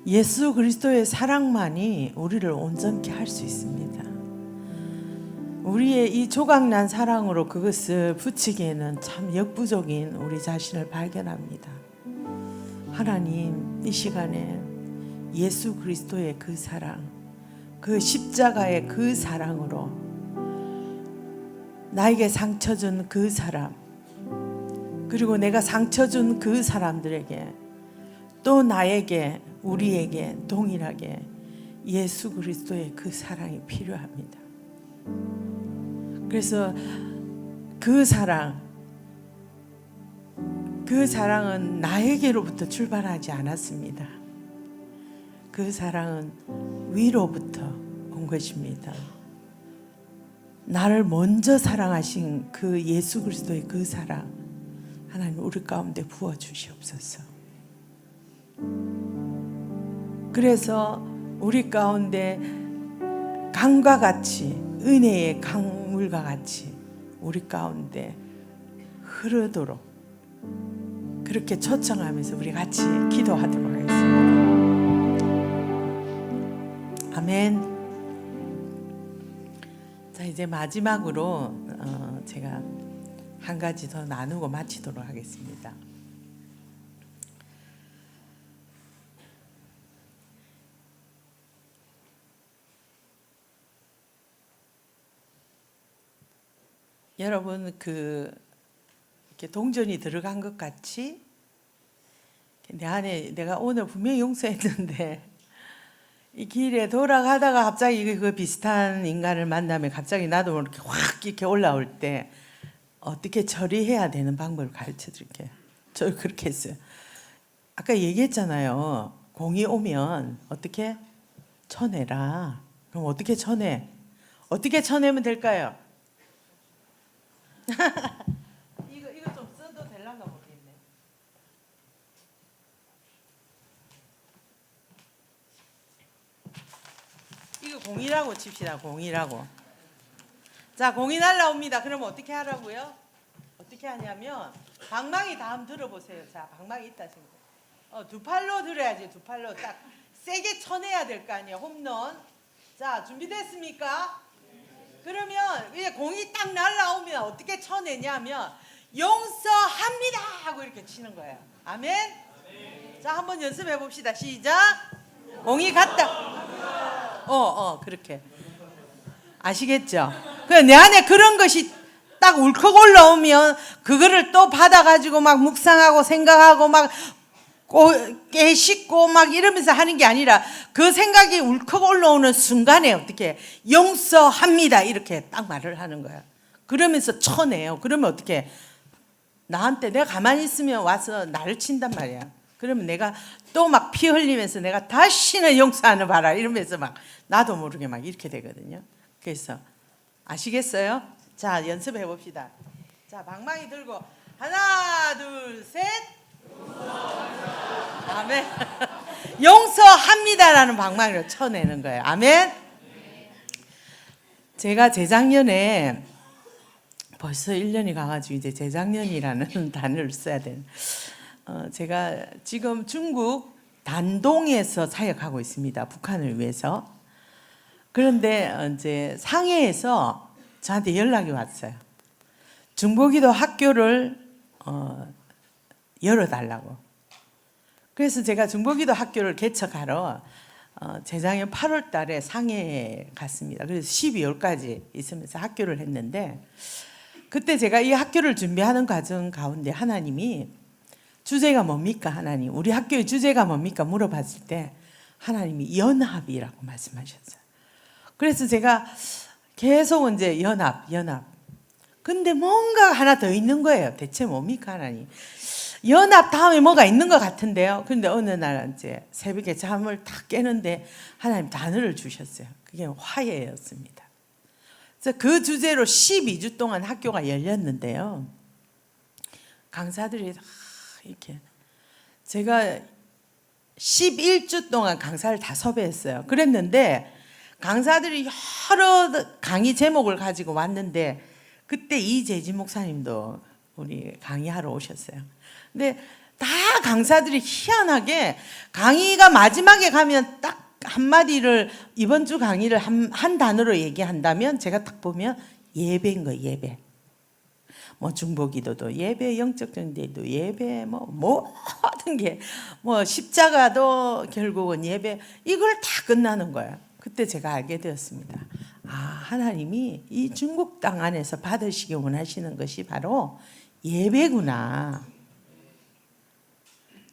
예수 그리스도의 사랑만이 우리를 온전케 할 수 있습니다. 우리의 이 조각난 사랑으로 그것을 붙이기에는 참 역부족인 우리 자신을 발견합니다. 하나님, 이 시간에 예수 그리스도의 그 사랑, 그 십자가의 그 사랑으로 나에게 상처 준 그 사람, 그리고 내가 상처 준 그 사람들에게 또 나에게, 우리에게 동일하게 예수 그리스도의 그 사랑이 필요합니다. 그래서 그 사랑은 나에게로부터 출발하지 않았습니다. 그 사랑은 위로부터 온 것입니다. 나를 먼저 사랑하신 그 예수 그리스도의 그 사랑, 하나님 우리 가운데 부어 주시옵소서. 그래서 우리 가운데 강과 같이, 은혜의 강물과 같이 우리 가운데 흐르도록 그렇게 초청하면서 우리 같이 기도하도록 하겠습니다. 아멘. 자, 이제 마지막으로 제가 한 가지 더 나누고 마치도록 하겠습니다. 여러분, 이렇게 동전이 들어간 것 같이 내 안에, 내가 오늘 분명히 용서했는데 이 길에 돌아가다가 갑자기 그 비슷한 인간을 만나면 갑자기 나도 모르게 확 이렇게 올라올 때 어떻게 처리해야 되는 방법을 가르쳐 드릴게요. 저 그렇게 했어요. 아까 얘기했잖아요. 공이 오면 어떻게 쳐내라. 그럼 어떻게 쳐내? 어떻게 쳐내면 될까요? 이거 좀 써도 될란가 모르겠네. 이거 공이라고 칩시다. 공이라고. 자, 공이 날라옵니다. 그러면 어떻게 하라고요? 어떻게 하냐면 방망이 다음 들어보세요. 자, 방망이 있다 생각. 두 팔로 들어야지. 두 팔로 딱 세게 쳐내야 될 거 아니에요. 홈런. 자, 준비됐습니까? 그러면 이제 공이 딱 날라오면 어떻게 쳐내냐면 용서합니다 하고 이렇게 치는 거예요. 아멘. 자, 한번 연습해 봅시다. 시작. 공이 갔다. 그렇게. 아시겠죠? 내 안에 그런 것이 딱 울컥 올라오면 그거를 또 받아가지고 막 묵상하고 생각하고 막 깨씻고 막 이러면서 하는 게 아니라 그 생각이 울컥 올라오는 순간에 어떻게 용서합니다 이렇게 딱 말을 하는 거야. 그러면서 쳐내요. 그러면 어떻게 나한테, 내가 가만히 있으면 와서 나를 친단 말이야. 그러면 내가 또 막 피 흘리면서 내가 다시는 용서하는 바라 이러면서 막 나도 모르게 막 이렇게 되거든요. 그래서 아시겠어요? 자, 연습해 봅시다. 자, 방망이 들고 하나 둘 셋. 아멘. 용서합니다라는 방망이로 쳐내는 거예요. 아멘. 제가 재작년에 벌써 1년이 가가지고 이제 재작년이라는 단어를 써야 되는. 제가 지금 중국 단동에서 사역하고 있습니다. 북한을 위해서. 그런데 이제 상해에서 저한테 연락이 왔어요. 중보기도 학교를 열어달라고. 그래서 제가 중보기도 학교를 개척하러 재작년 8월 달에 상해에 갔습니다. 그래서 12월까지 있으면서 학교를 했는데 그때 제가 이 학교를 준비하는 과정 가운데 하나님이 주제가 뭡니까? 하나님, 우리 학교의 주제가 뭡니까? 물어봤을 때 하나님이 연합이라고 말씀하셨어요. 그래서 제가 계속 이제 연합. 근데 뭔가 하나 더 있는 거예요. 대체 뭡니까, 하나님? 연합 다음에 뭐가 있는 것 같은데요. 근데 어느 날 이제 새벽에 잠을 탁 깨는데 하나님 단어를 주셨어요. 그게 화해였습니다. 그래서 그 주제로 12주 동안 학교가 열렸는데요. 강사들이 이렇게 제가 11주 동안 강사를 다 섭외했어요. 그랬는데 강사들이 여러 강의 제목을 가지고 왔는데 그때 이재진 목사님도 우리 강의하러 오셨어요. 근데 다 강사들이 희한하게 강의가 마지막에 가면 딱 한마디를 이번 주 강의를 한 단어로 얘기한다면 제가 딱 보면 예배인 거예요. 예배. 뭐 중보기도도 예배, 영적 전대도 예배, 뭐 모든 게 뭐 십자가도 결국은 예배, 이걸 다 끝나는 거예요. 그때 제가 알게 되었습니다. 하나님이 이 중국 땅 안에서 받으시기 원하시는 것이 바로 예배구나.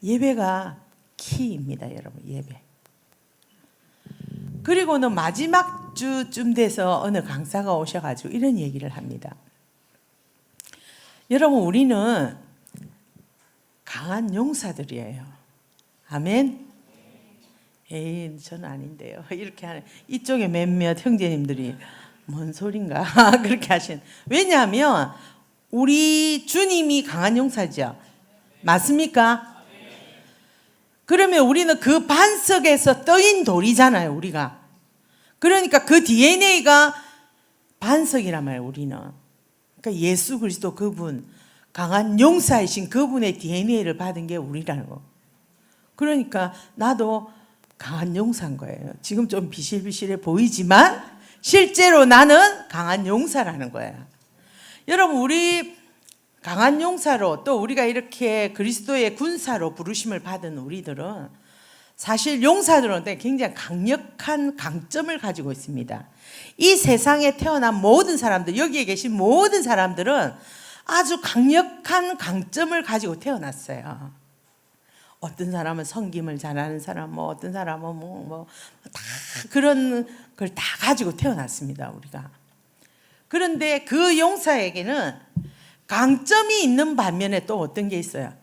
예배가 키입니다, 여러분. 예배. 그리고는 마지막 주쯤 돼서 어느 강사가 오셔가지고 이런 얘기를 합니다. 여러분, 우리는 강한 용사들이에요. 아멘? 에이, 저는 아닌데요. 이렇게 하는, 이쪽에 몇몇 형제님들이 뭔 소린가? 그렇게 하시는. 왜냐하면, 우리 주님이 강한 용사죠. 맞습니까? 그러면 우리는 그 반석에서 떠인 돌이잖아요, 우리가. 그러니까 그 DNA가 반석이란 말이에요, 우리는. 그러니까 예수 그리스도 그분, 강한 용사이신 그분의 DNA를 받은 게 우리라는 거. 그러니까 나도 강한 용사인 거예요. 지금 좀 비실비실해 보이지만 실제로 나는 강한 용사라는 거예요. 여러분, 우리 강한 용사로 또 우리가 이렇게 그리스도의 군사로 부르심을 받은 우리들은 사실 용사들은 굉장히 강력한 강점을 가지고 있습니다. 이 세상에 태어난 모든 사람들, 여기에 계신 모든 사람들은 아주 강력한 강점을 가지고 태어났어요. 어떤 사람은 섬김을 잘하는 사람, 어떤 사람은 다 그런 걸 다 가지고 태어났습니다, 우리가. 그런데 그 용사에게는 강점이 있는 반면에 또 어떤 게 있어요?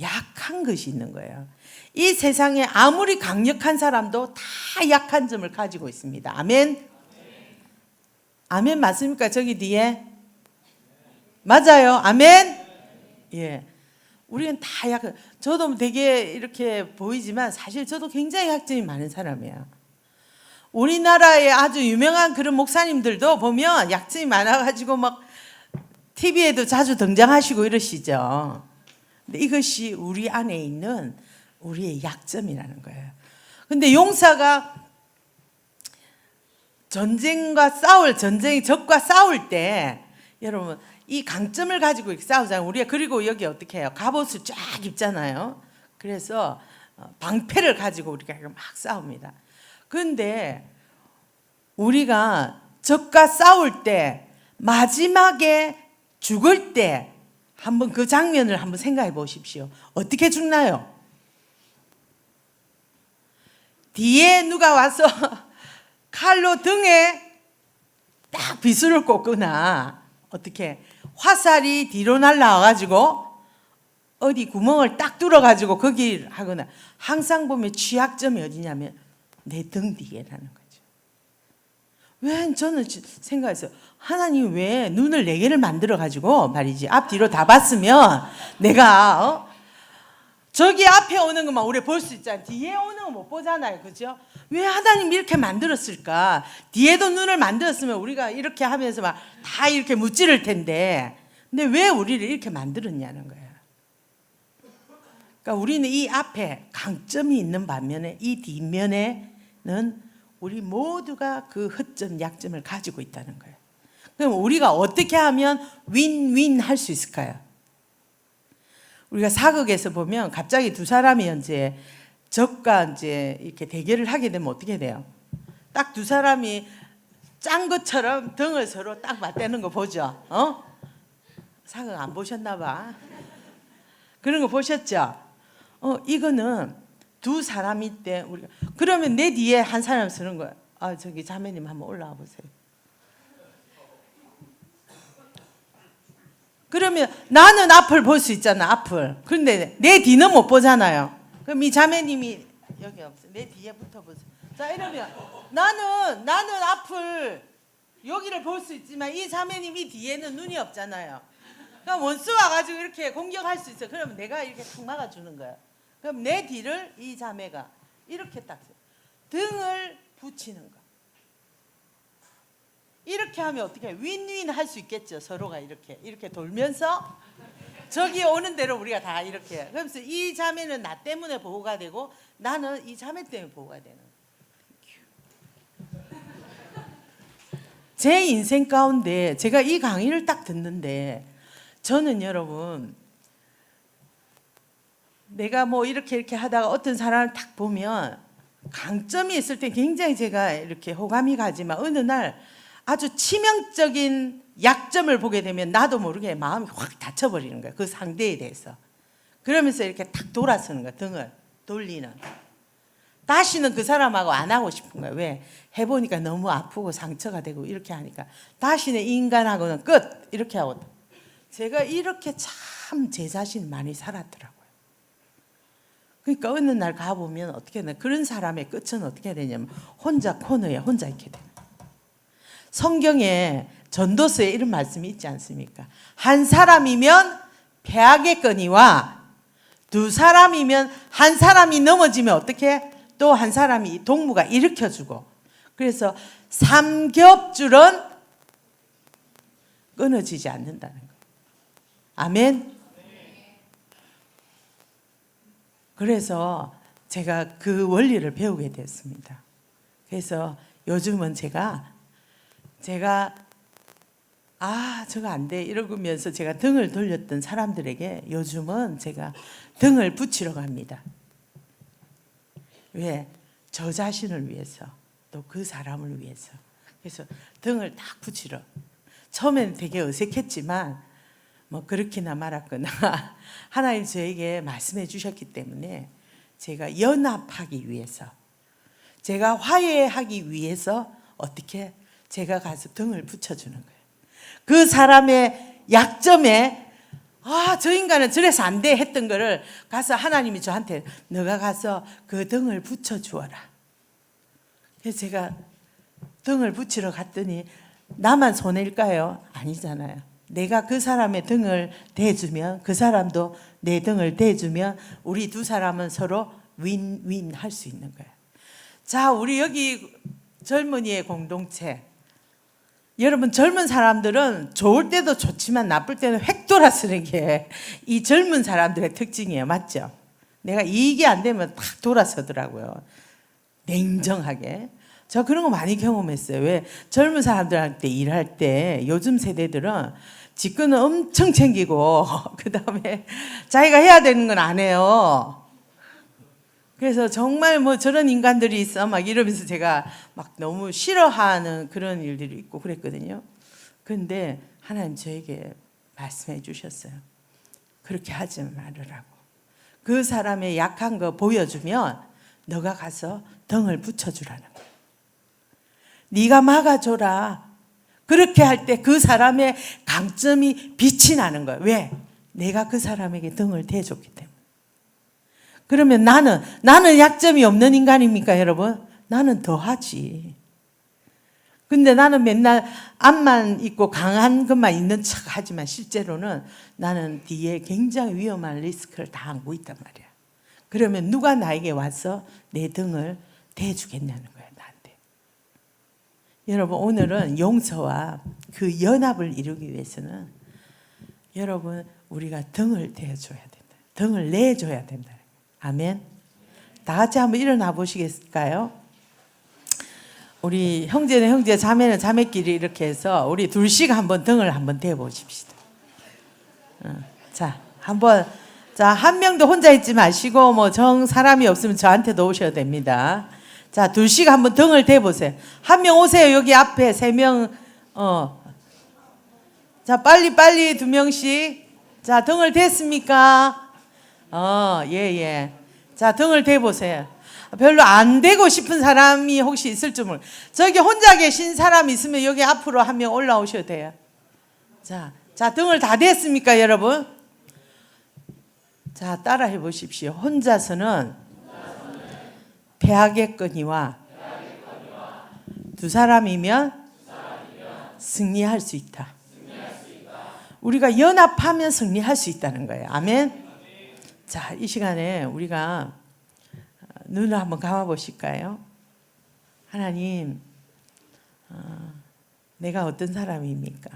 약한 것이 있는 거예요. 이 세상에 아무리 강력한 사람도 다 약한 점을 가지고 있습니다. 아멘? 아멘 맞습니까? 저기 뒤에? 맞아요. 아멘? 예. 우리는 다 약한, 저도 되게 이렇게 보이지만 사실 저도 굉장히 약점이 많은 사람이에요. 우리나라의 아주 유명한 그런 목사님들도 보면 약점이 많아가지고 막 TV에도 자주 등장하시고 이러시죠. 근데 이것이 우리 안에 있는 우리의 약점이라는 거예요. 근데 용사가 적과 싸울 때 여러분 이 강점을 가지고 싸우잖아요. 우리가 그리고 여기 어떻게 해요? 갑옷을 쫙 입잖아요. 그래서 방패를 가지고 우리가 막 싸웁니다. 그런데 우리가 적과 싸울 때 마지막에 죽을 때 한번 그 장면을 한번 생각해 보십시오. 어떻게 죽나요? 뒤에 누가 와서 칼로 등에 딱 비수를 꽂거나 어떻게 화살이 뒤로 날라와가지고 어디 구멍을 딱 뚫어가지고 거기 하거나 항상 보면 취약점이 어디냐면 내 등 뒤에라는 거죠. 왜 저는 생각했어요. 하나님 왜 눈을 네 개를 만들어가지고 말이지 앞뒤로 다 봤으면 내가 저기 앞에 오는 것만 우리 볼 수 있잖아요. 뒤에 오는 거 못 보잖아요. 그죠? 왜 하나님 이렇게 만들었을까? 뒤에도 눈을 만들었으면 우리가 이렇게 하면서 막 다 이렇게 무찌를 텐데 근데 왜 우리를 이렇게 만들었냐는 거예요. 그러니까 우리는 이 앞에 강점이 있는 반면에 이 뒷면에는 우리 모두가 그 허점, 약점을 가지고 있다는 거예요. 그럼 우리가 어떻게 하면 윈윈 할 수 있을까요? 우리가 사극에서 보면 갑자기 두 사람이 이제 적과 이제 이렇게 대결을 하게 되면 어떻게 돼요? 딱 두 사람이 짠 것처럼 등을 서로 딱 맞대는 거 보죠? 사극 안 보셨나 봐. 그런 거 보셨죠? 이거는 두 사람일 때 우리가 그러면 내 뒤에 한 사람 쓰는 거야. 저기 자매님 한번 올라와 보세요. 그러면 나는 앞을 볼 수 있잖아, 앞을. 그런데 내 뒤는 못 보잖아요. 그럼 이 자매님이 여기 없어요. 내 뒤에 붙어보세요. 자, 이러면 나는 앞을 여기를 볼 수 있지만 이 자매님이 뒤에는 눈이 없잖아요. 그럼 원수 와가지고 이렇게 공격할 수 있어요. 그러면 내가 이렇게 탁 막아주는 거야. 그럼 내 뒤를 이 자매가 이렇게 딱 등을 붙이는 거. 이렇게 하면 어떻게 해요? 윈윈 할 수 있겠죠. 서로가 이렇게 돌면서 저기 오는 대로 우리가 다 이렇게. 그래서 이 자매는 나 때문에 보호가 되고 나는 이 자매 때문에 보호가 되는 거예요. 제 인생 가운데 제가 이 강의를 딱 듣는데 저는 여러분 내가 뭐 이렇게 하다가 어떤 사람을 딱 보면 강점이 있을 때 굉장히 제가 이렇게 호감이 가지만 어느 날 아주 치명적인 약점을 보게 되면 나도 모르게 마음이 확 다쳐버리는 거예요. 그 상대에 대해서. 그러면서 이렇게 탁 돌아서는 거예요. 등을 돌리는. 다시는 그 사람하고 안 하고 싶은 거예요. 왜? 해보니까 너무 아프고 상처가 되고 이렇게 하니까 다시는 이 인간하고는 끝! 이렇게 하고. 제가 이렇게 참 제 자신 많이 살았더라고요. 그러니까 어느 날 가보면 어떻게 되나, 그런 사람의 끝은 어떻게 되냐면 혼자 코너에 혼자 있게 돼요. 성경에 전도서에 이런 말씀이 있지 않습니까? 한 사람이면 패하겠거니와 두 사람이면, 한 사람이 넘어지면 어떻게? 또 한 사람이 동무가 일으켜주고. 그래서 삼겹줄은 끊어지지 않는다는 거예요. 아멘. 그래서 제가 그 원리를 배우게 됐습니다. 그래서 요즘은 제가 저거 안 돼 이러면서 제가 등을 돌렸던 사람들에게 요즘은 제가 등을 붙이러 갑니다. 왜? 저 자신을 위해서, 또 그 사람을 위해서. 그래서 등을 딱 붙이러. 처음에는 되게 어색했지만 뭐 그렇게나 말았거나 하나님 저에게 말씀해 주셨기 때문에 제가 연합하기 위해서, 제가 화해하기 위해서 어떻게 제가 가서 등을 붙여주는 거예요. 그 사람의 약점에 저 인간은 저래서 안 돼 했던 거를 가서 하나님이 저한테 너가 가서 그 등을 붙여주어라. 그래서 제가 등을 붙이러 갔더니 나만 손해일까요? 아니잖아요. 내가 그 사람의 등을 대주면, 그 사람도 내 등을 대주면 우리 두 사람은 서로 윈윈 할 수 있는 거예요. 자, 우리 여기 젊은이의 공동체, 여러분 젊은 사람들은 좋을 때도 좋지만 나쁠 때는 획 돌아서는 게 이 젊은 사람들의 특징이에요. 맞죠? 내가 이익이 안 되면 탁 돌아서더라고요. 냉정하게. 저 그런 거 많이 경험했어요. 왜? 젊은 사람들한테 일할 때 요즘 세대들은 직권은 엄청 챙기고 그 다음에 자기가 해야 되는 건 안 해요. 그래서 정말 뭐 저런 인간들이 있어 막 이러면서 제가 막 너무 싫어하는 그런 일들이 있고 그랬거든요. 그런데 하나님 저에게 말씀해 주셨어요. 그렇게 하지 말으라고. 그 사람의 약한 거 보여주면 너가 가서 등을 붙여주라는 거예요. 네가 막아줘라. 그렇게 할 때 그 사람의 강점이 빛이 나는 거예요. 왜? 내가 그 사람에게 등을 대줬기 때문에. 그러면 나는 약점이 없는 인간입니까, 여러분? 나는 더 하지. 근데 나는 맨날 앞만 있고 강한 것만 있는 척 하지만 실제로는 나는 뒤에 굉장히 위험한 리스크를 다 안고 있단 말이야. 그러면 누가 나에게 와서 내 등을 대주겠냐는 거야, 나한테. 여러분, 오늘은 용서와 그 연합을 이루기 위해서는 여러분, 우리가 등을 대줘야 된다. 등을 내줘야 된다. 아멘. 다 같이 한번 일어나 보시겠을까요? 우리 형제는 형제, 자매는 자매끼리 이렇게 해서 우리 둘씩 한번 등을 한번 대 보십시다. 자, 한번. 자, 한 명도 혼자 있지 마시고 뭐 사람이 없으면 저한테도 오셔도 됩니다. 자, 둘씩 한번 등을 대 보세요. 한 명 오세요. 여기 앞에 3명. 자, 빨리 2명씩. 자, 등을 댔습니까? 예. 자, 등을 대보세요. 별로 안 되고 싶은 사람이 혹시 있을 줄 모르겠어요. 저기 혼자 계신 사람 있으면 여기 앞으로 한 명 올라오셔도 돼요. 자, 등을 다 댔습니까, 여러분? 자, 따라해 보십시오. 혼자서는 패하겠거니와 두 사람이면 승리할 수 있다. 우리가 연합하면 승리할 수 있다는 거예요. 아멘. 자, 이 시간에 우리가 눈을 한번 감아 보실까요? 하나님, 내가 어떤 사람입니까?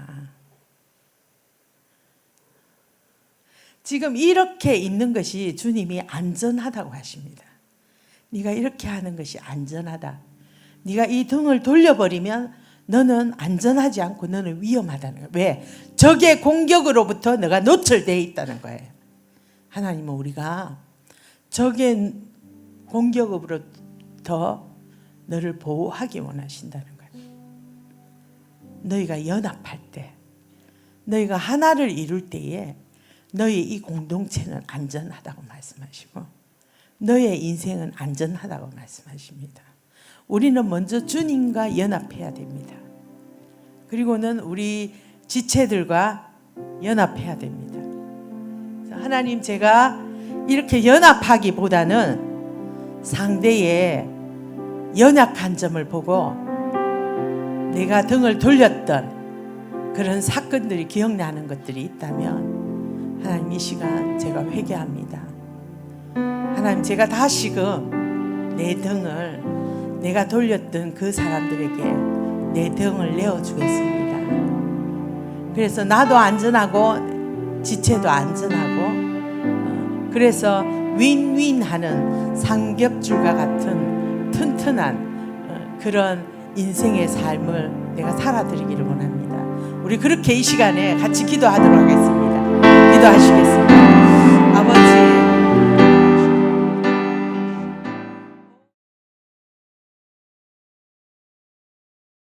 지금 이렇게 있는 것이 주님이 안전하다고 하십니다. 네가 이렇게 하는 것이 안전하다. 네가 이 등을 돌려버리면 너는 안전하지 않고 너는 위험하다는 거예요. 왜? 적의 공격으로부터 너가 노출되어 있다는 거예요. 하나님은 우리가 적의 공격으로부터 너를 보호하기 원하신다는 거예요. 너희가 연합할 때, 너희가 하나를 이룰 때에 너희 이 공동체는 안전하다고 말씀하시고 너의 인생은 안전하다고 말씀하십니다. 우리는 먼저 주님과 연합해야 됩니다. 그리고는 우리 지체들과 연합해야 됩니다. 하나님, 제가 이렇게 연합하기보다는 상대의 연약한 점을 보고 내가 등을 돌렸던 그런 사건들이 기억나는 것들이 있다면 하나님, 이 시간 제가 회개합니다. 하나님, 제가 다시금 내 등을, 내가 돌렸던 그 사람들에게 내 등을 내어주겠습니다. 그래서 나도 안전하고 지체도 안전하고, 그래서 윈윈하는 삼겹줄과 같은 튼튼한 그런 인생의 삶을 내가 살아드리기를 원합니다. 우리 그렇게 이 시간에 같이 기도하도록 하겠습니다. 기도하시겠습니다. 아버지,